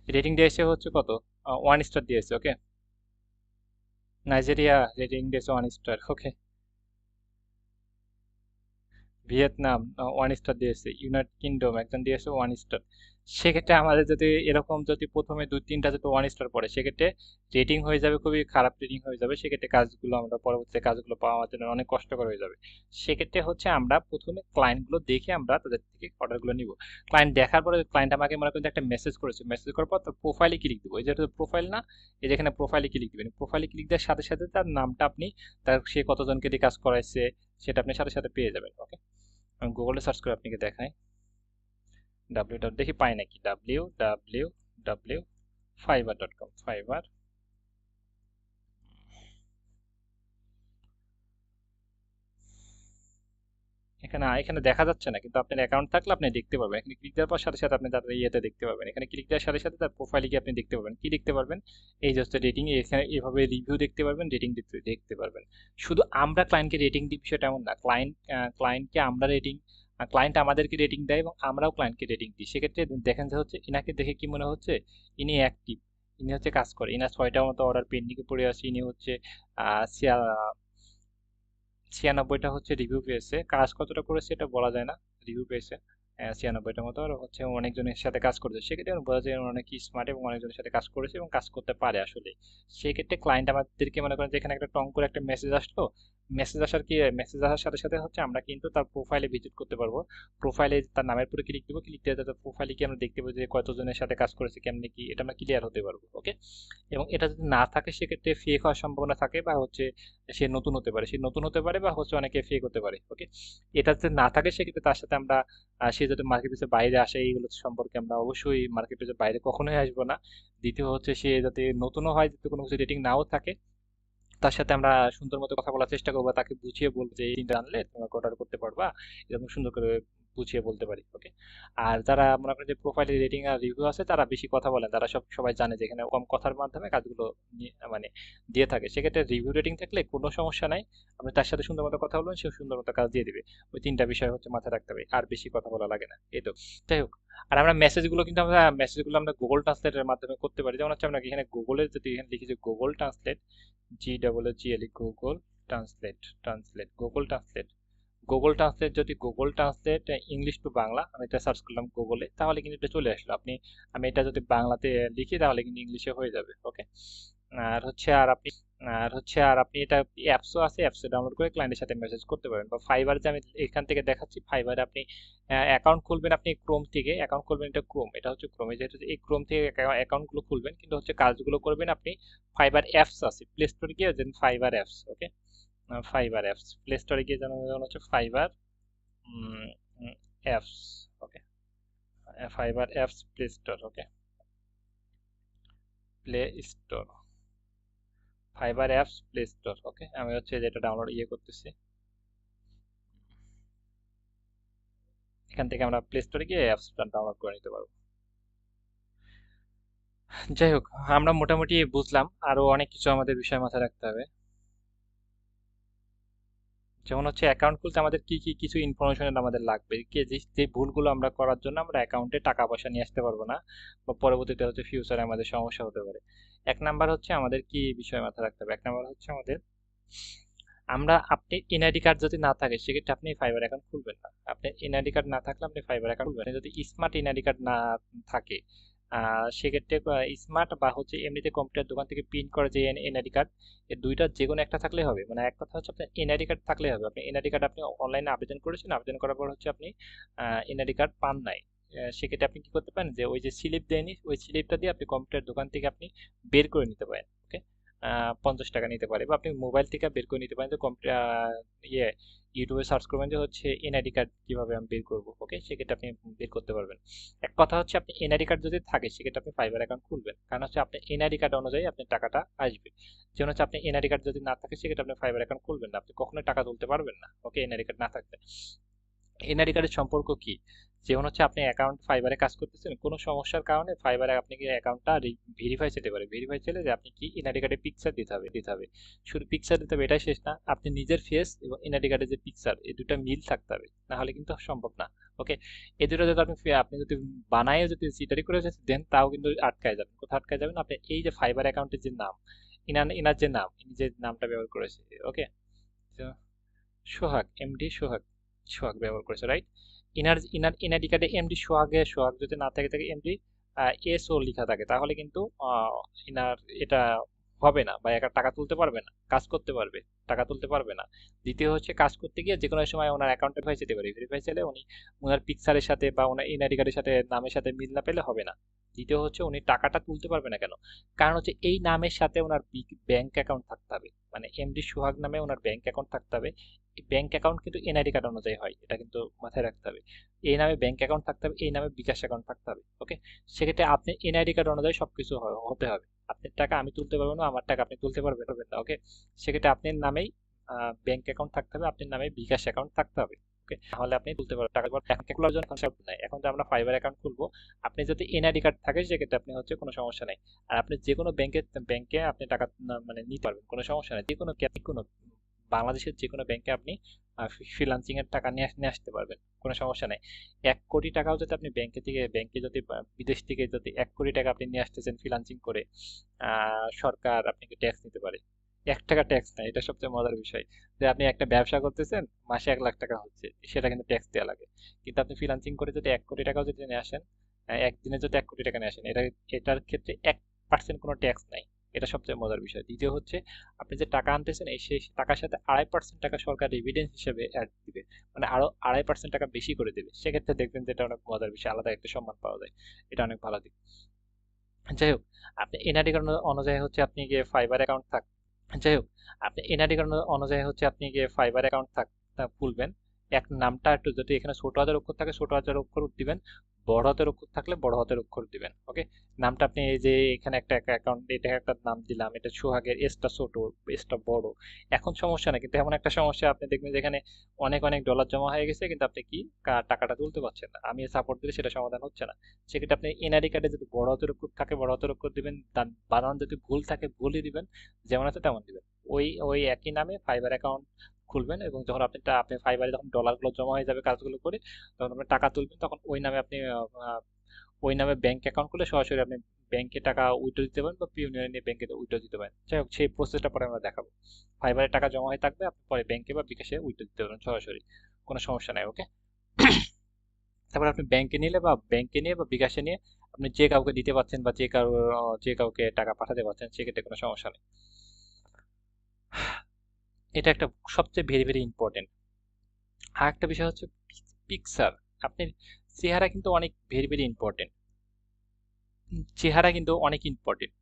রেটিং দিয়েছে হচ্ছে কত, 1 স্টার দিয়েছে। ওকে, নাইজেরিয়া রেটিং দিয়েছে 1 স্টার। ওকে, ভিয়েতনাম 1 স্টার দিয়েছে, ইউনাইটেড কিংডম একজন দিয়েছে 1 স্টার। সেক্ষেত্রে আমাদের যদি এরকম যদি প্রথমে 2-3টা যদি 1 স্টার পড়ে সেক্ষেত্রে রেটিং হয়ে যাবে, খুবই খারাপ রেটিং হয়ে যাবে। সেক্ষেত্রে কাজগুলো আমরা পরবর্তীতে কাজগুলো পাওয়ার জন্য অনেক কষ্টকর হয়ে যাবে। সেক্ষেত্রে হচ্ছে আমরা প্রথমে ক্লায়েন্টগুলো দেখে আমরা তাদের থেকে অর্ডারগুলো নিব। ক্লায়েন্ট দেখার পরে ক্লায়েন্ট আমাকে মনে করেন যে একটা মেসেজ করেছে, মেসেজ করার পর তার প্রোফাইলে ক্লিক দিব। এই যে প্রোফাইল না, এই যে এখানে প্রোফাইলে ক্লিক দিবেন। প্রোফাইলে ক্লিক দেওয়ার সাথে সাথে তার নামটা আপনি, তার সে কতজনকে দিয়ে কাজ করাইছে সেটা আপনি সাথে সাথে পেয়ে যাবেন। ওকে, আমি গুগলে সার্চ করে আপনাকে দেখাই। দেখি পাই নাকি। www.fiverr.com, fibre. এখানে দেখা যাচ্ছে না, কিন্তু আপনার অ্যাকাউন্ট থাকলে আপনি দেখতে পারবেন। এখানে ক্লিক দেওয়ার পর সাথে সাথে আপনি তার ইয়েতে দেখতে পাবেন। এখানে ক্লিক দেওয়ার সাথে সাথে তার প্রোফাইলে গিয়ে আপনি দেখতে পাবেন। কি দেখতে পারবেন? এই যে হচ্ছে রেটিং, এখানে এভাবে রিভিউ দেখতে পারবেন, রেটিং দেখতে পারবেন। শুধু আমরা ক্লায়েন্টকে রেটিং দিই বিষয়টা এমন না। ক্লায়েন্টকে আমরা রেটিং, ক্লায়েন্ট আমাদেরকে রেটিং দেয় এবং আমরাও ক্লায়েন্টকে রেটিং দিই। সেক্ষেত্রে দেখেন যে হচ্ছে ইনাকে দেখে কি মনে হচ্ছে, ইনি অ্যাক্টিভ, ইনি হচ্ছে কাজ করে, ইনার 6টা মতো অর্ডার পেন্ডিংয়ে পড়ে আছে, ইনি হচ্ছে 96টা হচ্ছে রিভিউ পেয়েছে। কাজ কতটা করেছে এটা বলা যায় না, রিভিউ পেয়েছে 96টা মতো। আর হচ্ছে অনেকজনের সাথে কাজ করেছে, সেক্ষেত্রে বোঝা যায় অনেক স্মার্ট এবং অনেকজনের সাথে কাজ করেছে এবং কাজ করতে পারে আসলে। সেক্ষেত্রে ক্লায়েন্ট আমাদেরকে মনে করেন যে এখানে একটা টং করে একটা মেসেজ আসলো, মেসেজ আসার সাথে সাথে হচ্ছে আমরা কিন্তু তার প্রোফাইলে ভিজিট করতে পারবো। প্রোফাইলে তার নামের পরে ক্লিক দিব, ক্লিক দিয়ে তার প্রোফাইলে কি আমরা দেখতে পাবো যে কতজনের সাথে কাজ করেছে, কেমনে কি, এটা আমরা ক্লিয়ার হতে পারবো। ওকে, এবং এটা যদি না থাকে সেক্ষেত্রে ফেক হওয়ার সম্ভাবনা থাকে, বা হচ্ছে সে নতুন হতে পারে, বা হচ্ছে অনেকে ফেক হতে পারে। ওকে, এটা যদি না থাকে সেক্ষেত্রে তার সাথে আমরা সে যাতে মার্কেট প্লেসের বাইরে আসে এইগুলো সম্পর্কে আমরা অবশ্যই মার্কেট প্লেসের বাইরে কখনোই আসবো না। দ্বিতীয় হচ্ছে সে যাতে নতুনও হয়, যাতে কোনো কিছু রেটিং নাও থাকে, তার সাথে আমরা সুন্দর মতো কথা বলার চেষ্টা করবো, তাকে বুঝিয়ে বলবো যে এই তিনটা আনলে তোমাকে অর্ডার করতে পারবা, এরকম সুন্দর করে বুঝিয়ে বলতে পারি। ওকে, আর যারা মনে করেন যে প্রোফাইলে রেটিং আর রিভিউ আছে তারা বেশি কথা বলেন, তারা সবাই জানে যে এখানে কম কথার মাধ্যমে কাজগুলো মানে দিয়ে থাকে। সেক্ষেত্রে রিভিউ রেটিং থাকলে কোনো সমস্যা নাই, আপনি তার সাথে সুন্দর মতো কথা বলবেন, সে সুন্দর মতো কাজ দিয়ে দিবে। ওই 3টা বিষয় হচ্ছে মাথায় রাখতে হবে, আর বেশি কথা বলা লাগে না। এই তো, যাই হোক। আর আমরা মেসেজগুলো আমরা গুগল ট্রান্সলেটের মাধ্যমে করতে পারি। যেমন হচ্ছে আমরা এখানে গুগলে যদি এখানে লিখি যে Google translate, GGGL, Google translate যদি Google translate English to Bangla আমি এটা সার্চ করলাম গুগলে, তাহলে কিন্তু এটা চলে আসলো। আমি এটা যদি বাংলাতে লিখি তাহলে কিন্তু ইংলিশে হয়ে যাবে। ওকে, আর হচ্ছে আর আপনি এটা অ্যাপসও আছে, অ্যাপসে ডাউনলোড করে ক্লায়েন্টের সাথে মেসেজ করতে পারবেন। বা ফাইবার যে আমি এখান থেকে দেখাচ্ছি, ফাইবারে আপনি অ্যাকাউন্ট খুলবেন, আপনি ক্রোম থেকে অ্যাকাউন্ট খুলবেন। এটা হচ্ছে ক্রোমে, যেহেতু এই ক্রোম থেকে অ্যাকাউন্টগুলো খুলবেন, কিন্তু হচ্ছে কাজগুলো করবেন আপনি ফাইবার অ্যাপস আছে প্লে স্টোরে গিয়ে দেন Fiverr apps. Okay, Fiverr apps play স্টোরে গিয়ে যেমন হচ্ছে Fiverr apps. Okay, Fiverr apps play store. Okay, play store, Fiverr apps play store. Okay, আমি হচ্ছে যেটা ডাউনলোড করতেছি, এখান থেকে আমরা প্লে স্টোরে গিয়ে অ্যাপসটা ডাউনলোড করে নিতে পারবো। যাই হোক, আমরা মোটামুটি বুঝলাম, আরো অনেক কিছু আমাদের বিষয় মাথায় রাখতে হবে। যেমন হচ্ছে অ্যাকাউন্ট খুলতে আমাদের কি কি কিছু ইনফরমেশন আমাদের লাগবে, যে ভুলগুলো আমরা করার জন্য আমরা অ্যাকাউন্টে টাকা পয়সা নিয়ে আসতে পারবো না, বা পরবর্তীতে হচ্ছে ফিউচারে আমাদের সমস্যা হতে পারে। এক নাম্বার হচ্ছে আমাদের কি বিষয় মাথায় রাখতে হবে, এক নাম্বার হচ্ছে আমাদের, আপনি এনআইডি কার্ড যদি না থাকে সেক্ষেত্রে আপনি ফাইবার অ্যাকাউন্ট খুলবেন না। আপনার এনআইডি কার্ড না থাকলে আপনি ফাইবার অ্যাকাউন্ট খুলবেন না। যদি স্মার্ট এনআইডি কার্ড না থাকে সেক্ষেত্রে স্মার্ট বা হচ্ছে এমনিতে কম্পিউটার দোকান থেকে প্রিন্ট করা যে এনআইডি কার্ড, এর দুইটা যে কোনো একটা থাকলে হবে। মানে এক কথা হচ্ছে আপনার এনআইডি কার্ড থাকলে হবে। আপনি এনআইডি কার্ড আপনি অনলাইনে আবেদন করেছেন, আবেদন করার পর হচ্ছে আপনি এনআইডি কার্ড পান নাই, সেক্ষেত্রে আপনি কি করতে পারেন, যে ওই যে স্লিপ দেয়নি ওই স্লিপটা দিয়ে আপনি কম্পিউটার দোকান থেকে আপনি বের করে নিতে পারেন। ওকে, 50 টাকা নিতে পারে, বা আপনি মোবাইল থেকে বের করে নিতে পারেন। যে ইয়ে ইউটিউবে সার্চ করবেন যে হচ্ছে এনআইডি কার্ড কিভাবে আমি বের করবো। ওকে, সেক্ষেত্রে আপনি বের করতে পারবেন। এক কথা হচ্ছে আপনি এনআইডি কার্ড যদি থাকে সেক্ষেত্রে আপনি ফাইবার অ্যাকাউন্ট খুলবেন, কারণ হচ্ছে আপনার এনআইডি কার্ড অনুযায়ী আপনার টাকাটা আসবে। যেমন হচ্ছে আপনি এনআইডি কার্ড যদি না থাকে সেক্ষেত্রে আপনি ফাইবার অ্যাকাউন্ট খুলবেন না, আপনি কখনোই টাকা তুলতে পারবেন না। ওকে, এনআইডি কার্ড না থাকলে। এনআইডি কার্ডের সম্পর্ক কি, যেমন হচ্ছে আপনি অ্যাকাউন্ট ফাইবারে কাজ করতেছেন, কোনো সমস্যার কারণে ফাইবারে আপনাকে অ্যাকাউন্টটা ভেরিফাই চাইতে পারে। ভেরিফাই চাইলে যে আপনি কি এনআইডি কার্ডের পিকচার দিতে হবে। শুধু পিকচার দিতে হবে এটাই শেষ না, আপনি নিজের ফেস এবং এনআইডি কার্ডের যে পিকচার এই দুটো মিল থাকতে হবে, না হলে কিন্তু সম্ভব না। ওকে, এই দুটো যদি আপনি যদি বানায় যদি সিটারি করে দেন তাও কিন্তু আটকায় যাবেন। কোথাও আটকায় যাবেন, আপনি এই যে ফাইবার অ্যাকাউন্টের যে নাম, ইনার যে নাম, ইনি যে নামটা ব্যবহার করেছে। ওকে, সোহাগ, এমডি সোহাগ, ব্যবহার করেছে, রাইট? এনআইডি কার্ডে এমডি সোহাগ যদি না থাকে থাকে এমডি এস ও লেখা থাকে, তাহলে কিন্তু ইনার এটা হবে না, বা একা টাকা তুলতে পারবে না, কাজ করতে পারবে, টাকা তুলতে পারবে না। দ্বিতীয় হচ্ছে কাজ করতে গিয়ে যে কোনো সময় ওনার অ্যাকাউন্টে ভেরিফাই যেতে পারে, ভেরিফাই চাইলে উনি ওনার পিকচারের সাথে বা ওনার এনআইডি কার্ডের সাথে নামের সাথে মিল না পেলে হবে না। দ্বিতীয় হচ্ছে উনি টাকাটা তুলতে পারবে না কেন, কারণ হচ্ছে এই নামের সাথে ওনার ব্যাংক অ্যাকাউন্ট থাকতে হবে, মানে এমডি সোহাগ নামে ওনার ব্যাংক অ্যাকাউন্ট থাকতে হবে। ব্যাংক অ্যাকাউন্ট কিন্তু এনআইডি কার্ড অনুযায়ী হয়, এটা কিন্তু মাথায় রাখতে হবে। এই নামে ব্যাংক অ্যাকাউন্ট থাকতে হবে, এই নামে বিকাশ অ্যাকাউন্ট থাকতে হবে। ওকে, সেক্ষেত্রে আপনি এনআইডি কার্ড অনুযায়ী সবকিছু হতে হবে। আপনার টাকা আমি তুলতে পারবো না, আমার টাকা আপনি তুলতে পারবেন না। ওকে, সেক্ষেত্রে আপনার নামেই ব্যাংক অ্যাকাউন্ট থাকতে হবে, আপনার নামে বিকাশ অ্যাকাউন্ট থাকতে হবে। ওকে, তাহলে আপনি তুলতে পারবেন টাকা। এখন খোলার জন্য কনসেপ্ট নাই, এখন যে আমরা ফাইবার অ্যাকাউন্ট খুলবো, আপনি যদি এনআইডি কার্ড থাকে সেক্ষেত্রে আপনি হচ্ছে কোনো সমস্যা নেই। আর আপনি যে কোনো ব্যাংকে আপনি টাকা মানে নিতে পারবেন, কোনো সমস্যা নেই। যে কোনো বাংলাদেশের যে কোনো ব্যাংকে আপনি ফ্রিল্যান্সিং এর টাকা নিয়ে আসতে পারবেন, কোনো সমস্যা নেই। 1 কোটি টাকাও যদি আপনি ব্যাংকে যদি বিদেশ থেকে যদি 1 কোটি টাকা আপনি নিয়ে আসতেছেন ফ্রিল্যান্সিং করে, সরকার আপনাকে ট্যাক্স নিতে পারে। 1 টাকা ট্যাক্স নাই, এটা সবচেয়ে মজার বিষয়। যে আপনি একটা ব্যবসা করতেছেন, মাসে 1 লাখ টাকা হচ্ছে, সেটা কিন্তু ট্যাক্স দেওয়া লাগে। কিন্তু আপনি ফ্রিল্যান্সিং করে যদি 1 কোটি টাকাও যদি নিয়ে আসেন, একদিনে যদি 1 কোটি টাকা নিয়ে আসেন, এটার ক্ষেত্রে 1% কোনো ট্যাক্স নাই। এটা সবচেয়ে মজার বিষয়। দ্বিতীয় হচ্ছে আপনি যে টাকা আনতেছেন, সেই টাকার সাথে 2.5% টাকা সরকার রিভিডেন্স হিসেবে অ্যাড দিবে, মানে আরো 2.5% টাকা বেশি করে দেবে। সেক্ষেত্রে দেখবেন যে এটা অনেক মজার বিষয়, আলাদা একটা সম্মান পাওয়া যায়। এটা অনেক ভালো দিক। যাই হোক, আপনি এনআইডি কার্ড অনুযায়ী হচ্ছে আপনি গিয়ে ফাইবার অ্যাকাউন্ট থাক যাই হোক, আপনি এনআইডি কার্ড অনুযায়ী হচ্ছে আপনি গিয়ে ফাইবার অ্যাকাউন্ট খুলবেন। নামটা একটু যদি এখানে ছোট হাতের অক্ষর থাকে ছোট হাতের অক্ষর দিবেন, বড় হাতের অক্ষর থাকলে বড় হাতের অক্ষর দিবেন। ওকে, নামটা আপনি এই যে এখানে একটা অ্যাকাউন্ট, এটা একটা নাম দিলাম, এটা সোহাগের, এসটা ছোট এসটা বড়। এখন সমস্যা না, কিন্তু এমন একটা সমস্যা আপনি দেখবেন যেখানে অনেক অনেক ডলার জমা হয়ে গেছে, কিন্তু আপনি কি টাকাটা তুলতে পারছেন না, আমি সাপোর্ট দিলে সেটা সমাধান হচ্ছে না। সেক্ষেত্রে আপনি এনআইডি কার্ডে যদি বড় হাতের অক্ষর থাকে বড় হাতের অক্ষর দিবেন, তার বানান যদি ভুল থাকে ভুলই দিবেন, যেমন আছে তেমন দিবেন। ওই ওই একই নামে ফাইবার অ্যাকাউন্ট খুলবেন, এবং যখন আপনি ফাইবারে যখন ডলারগুলো জমা হয়ে যাবে কাজগুলো করে, তখন আপনি টাকা তুলবেন, তখন ওই নামে আপনি ওই নামে ব্যাংক অ্যাকাউন্ট খুলে সরাসরি আপনি ব্যাংকে টাকা উইথড্র দিতে পারেন, বা ইউনিয়ন নিয়ে ব্যাংকে উইথড্র দিতে পারেন। যাই হোক, সেই প্রসেসটা পরে আমরা দেখাবো। ফাইবারে টাকা জমা হয়ে থাকবে, আপনি পরে ব্যাংকে বা বিকাশে উইথড্র দিতে পারেন সরাসরি, কোনো সমস্যা নাই। ওকে, তারপর আপনি ব্যাংকে নিয়ে বা বিকাশে নিয়ে আপনি যে কাউকে দিতে পারছেন, বা যে কাউকে টাকা পাঠাতে পারছেন, সেক্ষেত্রে কোনো সমস্যা নেই। এটা একটা সবচেয়ে ভেরি ভেরি ইম্পর্টেন্ট। আর একটা বিষয় হচ্ছে পিকচার। আপনার চেহারা কিন্তু অনেক ভেরি ভেরি ইম্পর্টেন্ট। চেহারা কিন্তু অনেক ইম্পর্টেন্ট,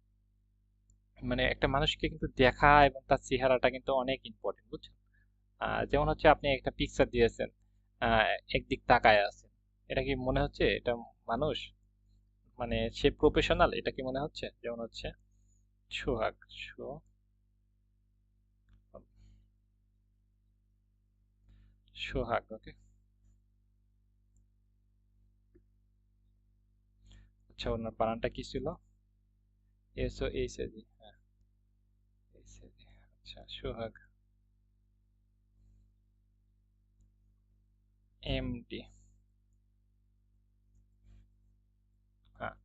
মানে একটা মানুষকে কিন্তু দেখা এবং তার চেহারাটা কিন্তু অনেক ইম্পর্টেন্ট, বুঝছেন? যেমন হচ্ছে আপনি একটা পিকচার দিয়েছেন, আহ, একদিক তাকায় আছেন, এটা কি মনে হচ্ছে এটা মানুষ, মানে সে প্রফেশনাল, এটা কি মনে হচ্ছে? যেমন হচ্ছে সোহাগ, সোহাগ। ওকে, আচ্ছা, ওনার বানানটা কি ছিল? এস ও এইচ এ জি, হ্যাঁ, এইচ এ জি। আচ্ছা, সোহাগ এমডি। হ্যাঁ,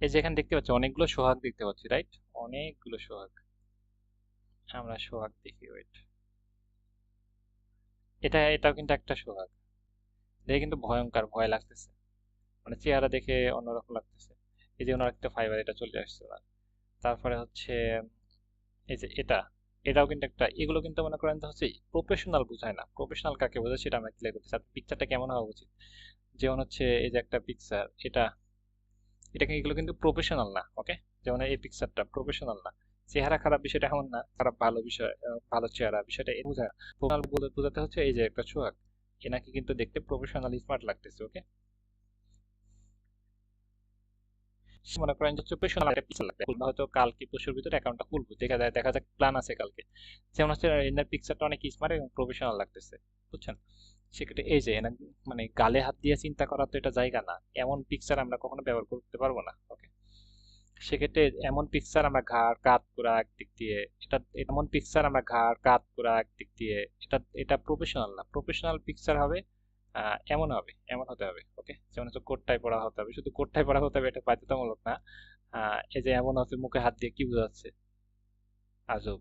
এই যে এখানে দেখতে পাচ্ছি অনেকগুলো সোহাগ দেখতে পাচ্ছি, রাইট? অনেকগুলো সোহাগ। আমরা সোহাগ দেখি, ওয়েট। এটাও কিন্তু একটা সোহাগ। দেখে কিন্তু ভয়ঙ্কর ভয় লাগতেছে, মানে চেহারা দেখে অন্যরকম লাগতেছে। এই যে ওনার একটা ফাইবার, এটা চলে আসছে না। তারপরে হচ্ছে এই যে এটাও কিন্তু একটা, এগুলো কিন্তু মনে করেন যে হচ্ছে প্রফেশনাল বোঝায় না। প্রফেশনাল কাকে বোঝায় সেটা আমরা ক্লিয়ার করতেছি। আপনার পিকচারটা কেমন হওয়া উচিত? যেমন হচ্ছে এই যে একটা পিকচার, এগুলো কিন্তু প্রফেশনাল না। ওকে, যেমন এই পিকচারটা প্রফেশনাল না। চেহারা খারাপ বিষয়টা এমন না, খারাপ ভালো বিষয়, ভালো চেহারা বিষয়টা এ বোঝায় না। প্রফেশনাল বোঝাতে হচ্ছে এই যে একটা সোহাগ, এনাকে কিন্তু দেখতে প্রফেশনাল স্মার্ট লাগতেছে। ওকে, মনে করেন যে প্রফেশনাল একটা পিকচার লাগবে, খুলবে হয়তো কালকে পরশুর ভিতরে অ্যাকাউন্টটা খুলবো, দেখা যাক প্ল্যান আছে কালকে। যেমন হচ্ছে এনার পিকচারটা অনেক স্মার্ট এবং প্রফেশনাল লাগতেছে, বুঝছেন? সেক্ষেত্রে এই যে মানে গালে হাত দিয়ে চিন্তা করার তো এটা জায়গা না, এমন পিকচার আমরা কখনো ব্যবহার করতে পারবো না। ওকে, সেক্ষেত্রে এমন পিকচার আমরা ঘাড় কাত করা একদিক দিয়ে, এটা এমন পিকচার আমরা ঘাড় কাত করা একদিক দিয়ে, এটা প্রফেশনাল না। প্রফেশনাল পিকচার হবে এমন হতে হবে। ওকে, যেমন হচ্ছে কোটটাই পরা হতে হবে, শুধু কোটটাই পরা হতে হবে এটা বাধ্যতামূলক না। এই যে এমন হচ্ছে মুখে হাত দিয়ে কি বোঝাচ্ছে, আজব।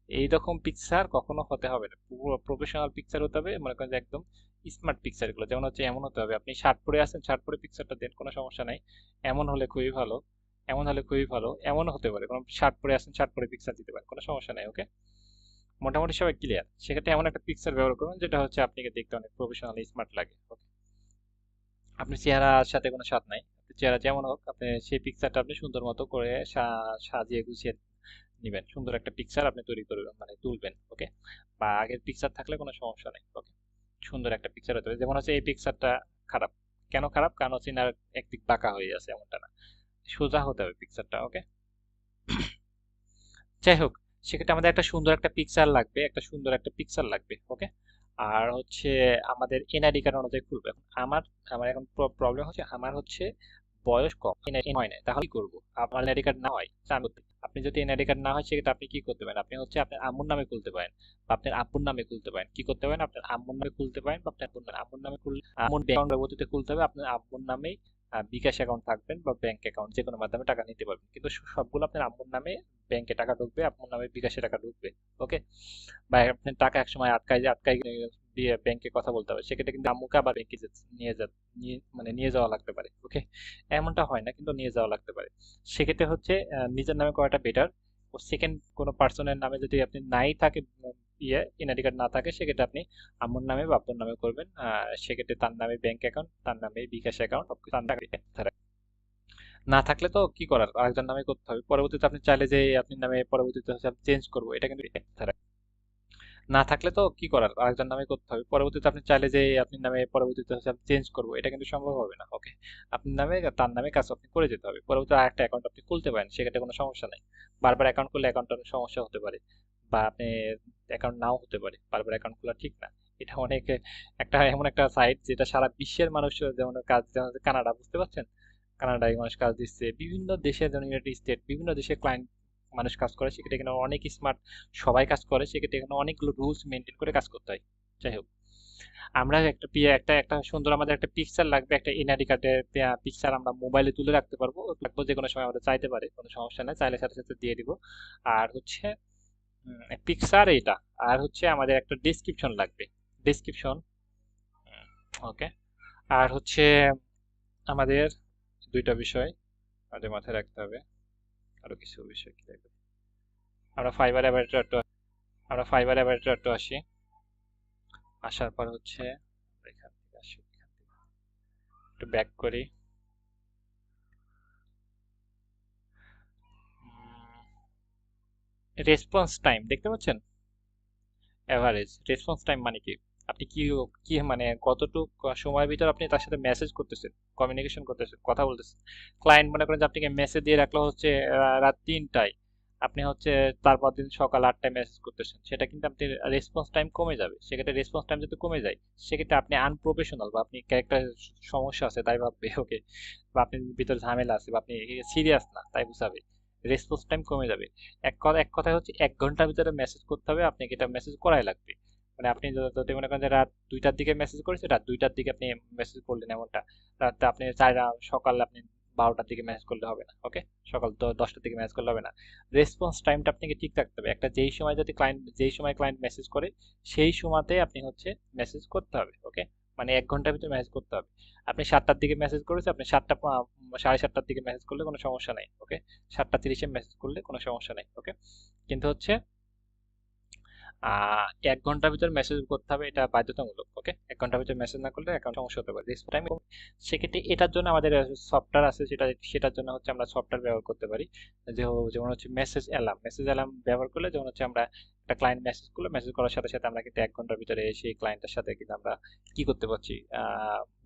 এইরকম পিকচার কখনো হতে হবে না, পুরো প্রফেশনাল পিকচার হতে হবে, মনে করেন যে একদম স্মার্ট পিকচার গুলো, যেমন হচ্ছে এমন হতে হবে আপনি শার্ট পরে আছেন, শার্ট পরে পিকচারটা দেন, কোনো সমস্যা নাই, এমন হলে খুবই ভালো, এমন হলে খুবই ভালো, এমন হতে পারে, কোনো শার্ট পরে আছেন, শার্ট পরে পিকচার দিতে পারেন, কোনো সমস্যা নাই। ওকে, মোটামুটি সবাই ক্লিয়ার। সেক্ষেত্রে এমন একটা পিকচার ব্যবহার করবেন যেটা হচ্ছে আপনাকে দেখতে অনেক প্রফেশনাল স্মার্ট লাগে। ওকে, আপনার চেহারার সাথে কোনো স্বাদ নাই, আপনার চেহারা যেমন হোক, আপনি সেই পিকচারটা আপনি সুন্দর মতো করে সাজিয়ে গুছিয়ে নিবেন, সুন্দর একটা পিকচার আপনি তৈরি করবেন, মানে তুলবেন। ওকে, বা আগের পিকচার থাকলে কোনো সমস্যা নেই। ওকে, সুন্দর একটা পিকচার হতে হবে। যেমন হচ্ছে এই পিকচারটা খারাপ, কেন খারাপ? কারণ হচ্ছে না একদিক বাঁকা হয়ে আছে, এমনটা না, সোজা হতে হবে পিকচারটা। ওকে, যাই হোক, সেক্ষেত্রে আমাদের একটা সুন্দর একটা পিকচার লাগবে, একটা সুন্দর একটা পিকচার লাগবে। ওকে, আর হচ্ছে আমাদের এনআইডি কার্ড অনুযায়ী খুলবে। এখন আমার আমার এখন প্রবলেম হচ্ছে, আমার হচ্ছে বয়স কম, এনআইডি হয় নাই, তাহলে কি করবো? আমার এনআইডি কার্ড না হয়, তা আমি আপনি যদি এনআইডি কার্ড না হয় সেক্ষেত্রে আপনি কি করতে পারেন? আপনি হচ্ছে আপনার আম্মুর নামে খুলতে পারেন, বা আপনার আব্বুর নামে খুলতে পারেন। কি করতে পারেন? আপনার আম্মুর নামে খুলতে পারেন, বা আপনার আব্বুর নামে খুললে আম্মুর ব্যাংক পরবর্তীতে খুলতে হবে, আপনার আব্বুর নামেই বিকাশ অ্যাকাউন্ট থাকবেন বা ব্যাংক অ্যাকাউন্ট, যে কোনো মাধ্যমে টাকা নিতে পারবেন, কিন্তু সবগুলো আপনার আম্মুর নামে ব্যাংকে টাকা ঢুকবে, আপনার নামে বিকাশে টাকা ঢুকবে। ওকে, বা আপনার টাকা একসময় আটকায় আটকায় দিয়ে ব্যাংকে কথা বলতে হবে, সেক্ষেত্রে কিন্তু আম্মুকে আবার ব্যাংকে নিয়ে যা মানে নিয়ে যাওয়া লাগতে পারে। ওকে, এমনটা হয় না, কিন্তু নিয়ে যাওয়া লাগতে পারে। সেক্ষেত্রে হচ্ছে নিজের নামে করাটা বেটার। ও সেকেন্ড কোনো পার্সনের নামে যদি আপনি নাই থাকে, এনআইডি কার্ড না থাকে, সেক্ষেত্রে আপনি আম্মুর নামে বা আব্বুর নামে করবেন। সেক্ষেত্রে তার নামে ব্যাংক অ্যাকাউন্ট, তার নামে বিকাশ অ্যাকাউন্ট, সবকিছু তার নামে। না থাকলে তো কি করার, আরেকজন নামে করতে হবে। পরবর্তীতে আপনি চাইলে যে আপনার নামে পরবর্তীতে হচ্ছে চেঞ্জ করবো, এটা কিন্তু না থাকলে তো কি করার, আরেকজন নামে করতে হবে। পরবর্তীতে আপনি চাইলে যে আপনার নামে পরবর্তীতে হচ্ছে চেঞ্জ করবো, এটা কিন্তু সম্ভব হবে না। ওকে, আপনার নামে তার নামে কাজ আপনি করে যেতে হবে। পরবর্তীতে আরেকটা অ্যাকাউন্ট আপনি খুলতে পারেন, সেক্ষেত্রে কোনো সমস্যা নাই। বারবার অ্যাকাউন্ট করলে অ্যাকাউন্টের সমস্যা হতে পারে, বা আপনি অ্যাকাউন্ট নাও হতে পারে, বারবার অ্যাকাউন্ট খোলা ঠিক না। এটা অনেক একটা এমন একটা সাইট যেটা সারা বিশ্বের মানুষ, যেমন কাজ, যেমন কানাডা, বুঝতে পারছেন, কানাডায় মানুষ কাজ দিচ্ছে, বিভিন্ন দেশে, যেমন ইউনাইটেড স্টেট, বিভিন্ন দেশে ক্লায়েন্ট মানুষ কাজ করে, সেক্ষেত্রে এখানে অনেক স্মার্ট সবাই কাজ করে, সেক্ষেত্রে এখানে অনেকগুলো রুলস মেনটেন করে কাজ করতে হয়। যাই হোক, আমরা একটা একটা একটা সুন্দর আমাদের একটা পিকচার লাগবে, একটা এনআইডি কার্ডের পিকচার আমরা মোবাইলে তুলে রাখতে পারবো, লাগবে যে কোনো সময় আমরা চাইতে পারি, কোনো সমস্যা নেই, চাইলে সাথে সাথে দিয়ে দিব। আর হচ্ছে পিকচার এটা, আর হচ্ছে আমাদের একটা ডেসক্রিপশন লাগবে, ডেসক্রিপশন। ওকে, আর হচ্ছে আমাদের দুইটা বিষয় আমাদের মাথায় রাখতে হবে, আরো কিছু বিষয় কি লাগবে। আমরা ফাইবার অ্যাভাটার, আমরা ফাইবার অ্যাভাটার আসি। আসার পর হচ্ছে এখান থেকে আসি, এখান থেকে একটু ব্যাক করি। রেসপন্স টাইম দেখতে পাচ্ছেন, এভারেজ রেসপন্স টাইম মানে কি? আপনি কি কি মানে কতটুকু সময়ের ভিতর আপনি তার সাথে মেসেজ করতেছেন, কমিউনিকেশন করতেছেন, কথা বলতেছেন। ক্লায়েন্ট মনে করেন যে আপনাকে মেসেজ দিয়ে রাখলো হচ্ছে রাত 3টায়, আপনি হচ্ছে তারপর দিন সকাল 8টায় মেসেজ করতেছেন, সেটা কিন্তু আপনি রেসপন্স টাইম কমে যাবে। সেক্ষেত্রে রেসপন্স টাইম যদি কমে যায়, সেক্ষেত্রে আপনি আনপ্রফেশনাল, বা আপনি ক্যারেক্টার সমস্যা আছে তাই ভাববে। ওকে, বা আপনি ভিতরে ঝামেলা আছে, বা আপনি সিরিয়াস না তাই বুঝাবে, রেসপন্স টাইম কমে যাবে। এক কথায় হচ্ছে 1 ঘন্টার ভিতরে মেসেজ করতে হবে, আপনাকে এটা মেসেজ করাই লাগবে। মানে আপনি যদি মনে করেন যে রাত 2টার দিকে মেসেজ করেছে, রাত 2টার দিকে আপনি মেসেজ করলেন, এমনটা রাতে আপনি সকাল আপনি 12টার দিকে মেসেজ করলে হবে না। ওকে, সকাল 10টার দিকে মেসেজ করলে হবে না। রেসপন্স টাইমটা আপনাকে ঠিক রাখতে হবে, একটা যেই সময় ক্লায়েন্ট মেসেজ করে সেই সময়তে আপনি হচ্ছে মেসেজ করতে হবে। ওকে, মানে 1 ঘন্টার ভিতরে মেসেজ করতে হবে। আপনি 7টার দিকে মেসেজ করেছে, আপনি 7:30টার দিকে মেসেজ করলে কোনো সমস্যা নাই। ওকে, 7:30-এ মেসেজ করলে কোনো সমস্যা নাই। ওকে, কিন্তু হচ্ছে 1 ঘন্টার ভিতর মেসেজ করতে হবে, এটা বাধ্যতামূলক। ওকে, 1 ঘন্টার ভিতর মেসেজ না করলে অ্যাকাউন্ট সমস্যা হতে পারে, রেসপন্স টাইম। সেক্ষেত্রে এটার জন্য আমাদের সফটওয়্যার আছে, সেটার জন্য হচ্ছে আমরা সফটওয়্যার ব্যবহার করতে পারি। যেমন হচ্ছে মেসেজ অ্যালার্ম ব্যবহার করলে, যেমন হচ্ছে আমরা একটা ক্লায়েন্ট মেসেজ করলে, মেসেজ করার সাথে সাথে আমরা কিন্তু 1 ঘন্টার ভিতরে সেই ক্লায়েন্টের সাথে কিন্তু আমরা কি করতে পারছি,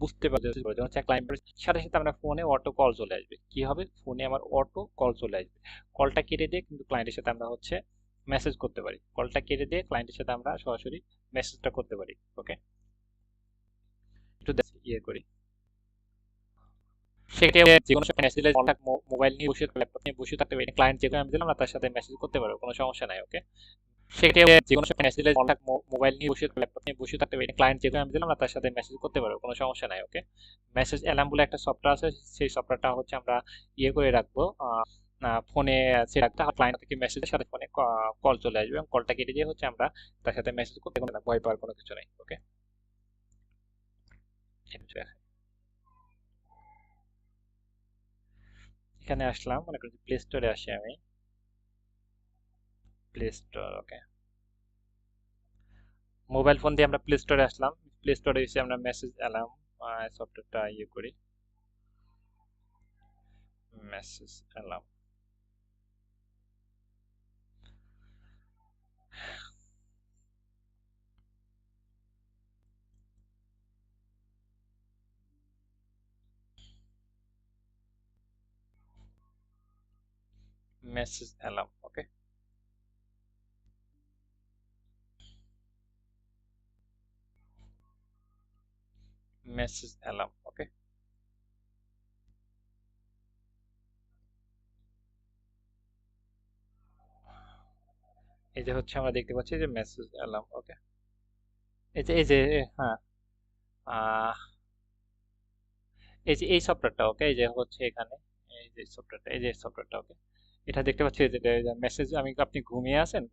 বুঝতে পারছি। যেমন হচ্ছে ক্লায়েন্টের সাথে সাথে আমরা ফোনে অটো কল চলে আসবে, কি হবে, ফোনে আমার অটো কল চলে আসবে, কলটা কেটে দিয়ে কিন্তু ক্লায়েন্টের সাথে আমরা হচ্ছে মেসেজ করতে পারি, কলটা কেটে দিয়ে ক্লায়েন্টের সাথে আমরা সরাসরি মেসেজটা করতে পারি। ওকে, একটু ইয়ে করি। সেক্ষেত্রে যে কোনো সময় মেসেজ মোবাইল নিয়ে বসে, ল্যাপটপ নিয়ে বসে থাকতে পারি, ক্লায়েন্ট যে কোনো আমি দিলাম, আমরা তার সাথে মেসেজ করতে পারবো, কোনো সমস্যা নাই। ওকে, সেক্ষেত্রে যে কোনো সময় মেসেজ মোবাইল নিয়ে বসে, ল্যাপটপ নিয়ে বসে থাকতে পারি, ক্লায়েন্ট যে কোনো আমি দিলাম, আমরা তার সাথে মেসেজ করতে পারবো, কোনো সমস্যা নাই। ওকে, মেসেজ অ্যালার্ম বলে একটা সফটওয়্যার আছে, সেই সফটওয়্যারটা হচ্ছে আমরা ইয়ে করে রাখবো, ফোনে সেট রাখতে ক্লায়েন্ট থেকে মেসেজের সাথে ফোনে কল চলে আসবে এবং কলটা কেটে দিয়ে হচ্ছে আমরা তার সাথে মেসেজ করতে কোনো ভয় পাওয়ার কোনো কিছু নেই। ওকে, এখানে আসলাম, মনে করি প্লে স্টোরে আসি আমি। প্লে স্টোর, ওকে, মোবাইল ফোন দিয়ে আমরা প্লে স্টোরে আসলাম। প্লে স্টোরে এসে আমরা মেসেজ এলাম, সফটওয়্যারটা ইয়ে করি, মেসেজ এলাম। মেসেজ এলাম, ওকে, মেসেজ এলাম, ওকে। এই যে হচ্ছে আমরা দেখতে পাচ্ছি যে মেসেজ এলাম, ওকে। এই যে হ্যাঁ, আহ, এই যে এই সফটওয়্যারটা, ওকে, এই যে হচ্ছে এখানে এই যে সফটওয়্যারটা, এই যে সফটওয়্যারটা, ওকে। এটা দেখতে পাচ্ছি যে মেসেজ, আপনি ঘুমিয়ে আছেন,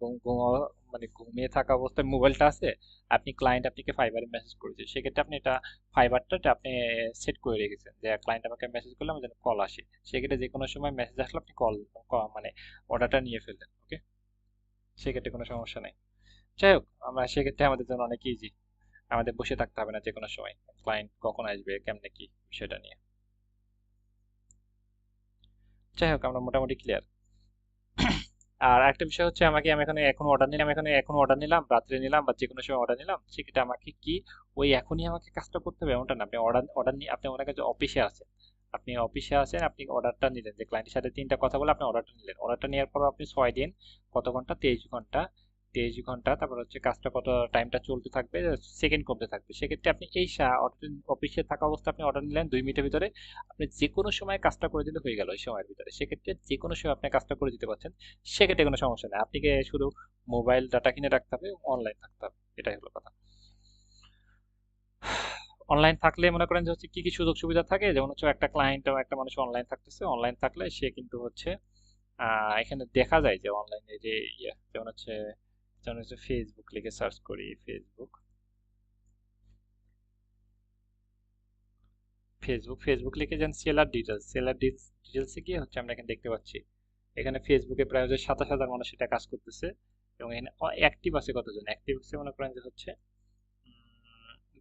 মানে ঘুমিয়ে থাকা অবস্থায় মোবাইলটা আছে, আপনি ক্লায়েন্ট আপনাকে ফাইবারে মেসেজ করেছে, সেক্ষেত্রে আপনি এটা ফাইবারটা আপনি সেট করে রেখেছেন যে ক্লায়েন্ট আমাকে মেসেজ করলে আমার যেন কল আসে, সেক্ষেত্রে যে কোনো সময় মেসেজ আসলে আপনি মানে অর্ডারটা নিয়ে ফেললেন, ওকে, সেক্ষেত্রে কোনো সমস্যা নেই। যাই হোক, আমরা সেক্ষেত্রে আমাদের জন্য অনেক ইজি, আমাদের বসে থাকতে হবে না যে কোনো সময় ক্লায়েন্ট কখন আসবে কেমনে কি বিষয়টা নিয়ে। যাই হোক, আমরা মোটামুটি ক্লিয়ার। আর একটা বিষয় হচ্ছে, আমি এখন অর্ডার নিলাম, রাত্রে নিলাম বা যে কোনো সময় অর্ডার নিলাম, সেক্ষেত্রে আমাকে কি ওই এখনই আমাকে কাজটা করতে হবে এমনটা না। আপনি অর্ডার অর্ডার নিয়ে আপনি মনে করেন যে অফিসে আছেন, আপনি অর্ডারটা নিলেন, যে ক্লায়েন্টের সাথে 3টা কথা বলে আপনি অর্ডারটা নিলেন, অর্ডারটা নেওয়ার পর আপনি 6 দিন, কত ঘন্টা, 23 ঘন্টা, 23 ঘন্টা, তারপর হচ্ছে কাজটা কত টাইমটা চলতে থাকবে, সেকেন্ড কমতে থাকবে, সেক্ষেত্রে আপনি এই অফিসে থাকা অবস্থা আপনি অর্ডার নিলেন 2 মিনিটের ভিতরে, আপনি যে কোনো সময় কাজটা করে দিলে হয়ে গেল ওই সময়ের ভিতরে, সেক্ষেত্রে যে কোনো সময় আপনি কাজটা করে দিতে পারছেন, সেক্ষেত্রে কোনো সমস্যা নেই। আপনাকে শুধু মোবাইল ডাটা কিনে রাখতে হবে, অনলাইন থাকতে হবে, এটাই হলো কথা। অনলাইন থাকলে মনে করেন যে হচ্ছে কি কি সুযোগ সুবিধা থাকে, যেমন হচ্ছে একটা ক্লায়েন্ট একটা মানুষ অনলাইন থাকতেছে, অনলাইন থাকলে সে কিন্তু হচ্ছে এখানে দেখা যায় যে অনলাইনে যে যেমন হচ্ছে ফেসবুক লিখে সার্চ করি, ফেসবুক লিখে যেন সেলার ডিটেলসে গিয়ে হচ্ছে আমরা এখানে দেখতে পাচ্ছি, এখানে ফেসবুকে প্রায় হচ্ছে 27,000 মানুষ এটা কাজ করতেছে, এবং এখানে অ্যাক্টিভ আছে কতজন, অ্যাক্টিভ আছে মনে করেন যে হচ্ছে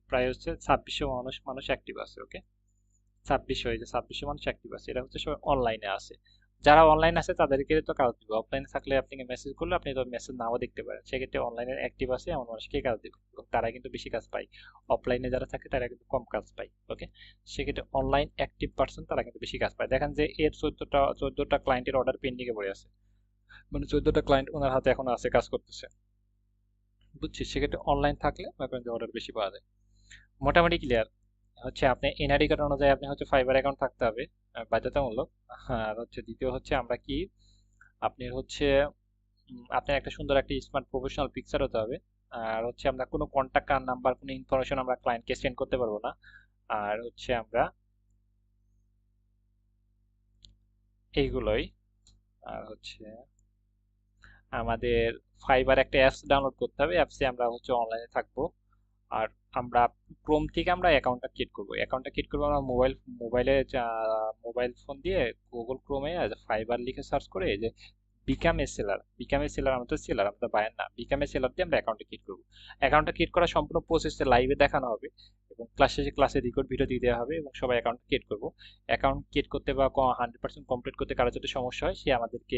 প্রায় হচ্ছে 2600 মানুষ মানুষ অ্যাক্টিভ আছে, ওকে, 2600 মানুষ অ্যাক্টিভ আছে, এটা হচ্ছে সবাই অনলাইনে আছে। যারা অনলাইন আছে তাদেরকে তো কাজ দিবে, অফলাইনে থাকলে আপনাকে মেসেজ করলে আপনি তো মেসেজ নাও দেখতে পারেন, সেক্ষেত্রে অনলাইনে অ্যাক্টিভ আছে এমন মানুষকে কাজ দিবে, এবং তারা কিন্তু বেশি কাজ পায়। অফলাইনে যারা থাকে তারা কিন্তু কম কাজ পায়, ওকে। সেক্ষেত্রে অনলাইন অ্যাক্টিভ পার্সন তারা কিন্তু বেশি কাজ পায়। দেখেন যে এর 14টা ক্লায়েন্টের অর্ডার পেন্ডিং এ পড়ে আছে, মানে 14টা ক্লায়েন্ট ওনার হাতে এখন আছে, কাজ করতেছে, বুঝছি। সেক্ষেত্রে অনলাইন থাকলে মনে করেন যে অর্ডার বেশি পাওয়া যায়। মোটামুটি ক্লিয়ার। হচ্ছে আপনি এনআইডি কার্ড অনুযায়ী আপনি হচ্ছে ফাইবার অ্যাকাউন্ট থাকতে হবে, বাধ্যতামূলক। আর হচ্ছে দ্বিতীয় হচ্ছে আমরা কি, আপনি হচ্ছে আপনার একটা সুন্দর একটা স্মার্ট প্রফেশনাল পিকচার হতে হবে। আর হচ্ছে আমরা কোনো কন্ট্যাক্ট নাম্বার, কোনো ইনফরমেশন আমরা ক্লায়েন্টকে সেন্ড করতে পারবো না। আর হচ্ছে আমরা এইগুলোই। আর হচ্ছে আমাদের ফাইবার একটা অ্যাপস ডাউনলোড করতে হবে, অ্যাপসে আমরা হচ্ছে অনলাইনে থাকবো। আর আমরা ক্রোম থেকে আমরা অ্যাকাউন্টটা ক্রিয়েট করবো আমরা মোবাইল ফোন দিয়ে গুগল ক্রোমে ফাইবার লিখে সার্চ করে, যে বিকাম এ সেলার, আমরা তো বায়ার না, বিকাম এ সেলার দিয়ে আমরা অ্যাকাউন্টটা ক্রিয়েট করা সম্পূর্ণ প্রসেসটা লাইভে দেখানো হবে, এবং ক্লাসে রেকর্ড ভিডিও দিয়ে দেওয়া হবে, এবং সবাই অ্যাকাউন্ট ক্রিয়েট করবো। অ্যাকাউন্ট ক্রিয়েট করতে বা 100% কমপ্লিট করতে কারো যদি সমস্যা হয়, সে আমাদেরকে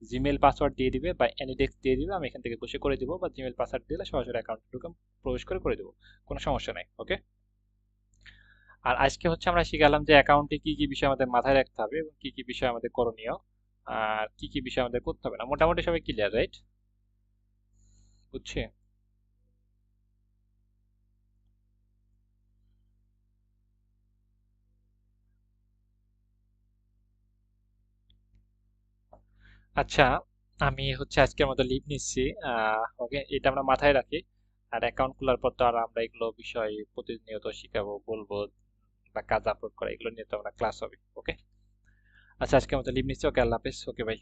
জিমেল পাসওয়ার্ড দিয়ে দিবে বা এনিডেক্স দিয়ে দিবে, আমি এখান থেকে বসে করে দিব, বা জিমেল পাসওয়ার্ড দিলে সরাসরি অ্যাকাউন্ট ঢুকে প্রবেশ করে দেবো, কোনো সমস্যা নাই, ওকে। আর আজকে হচ্ছে আমরা শিখালাম যে অ্যাকাউন্টে কি কি বিষয় আমাদের মাথায় রাখতে হবে এবং কি কি বিষয় আমাদের করণীয়, আর কি কি বিষয় আমাদের করতে হবে না। মোটামুটি সবাই ক্লিয়ার, রাইট? বুঝছি। আচ্ছা, আমি হচ্ছে আজকের মতো লিভ নিচ্ছি। ওকে, এটা আমরা মাথায় রাখি। আর অ্যাকাউন্ট খোলার পর তো আর আমরা এগুলো বিষয় প্রতিনিয়ত শিখাবো, বলবো, বা কাজ আপলোড করা, এগুলো নিয়ে তো আমরা ক্লাস হবে, ওকে। আচ্ছা, আজকের মতো লিভ নিচ্ছি। ওকে, আল্লাহ হাফেজ। ওকে ভাই।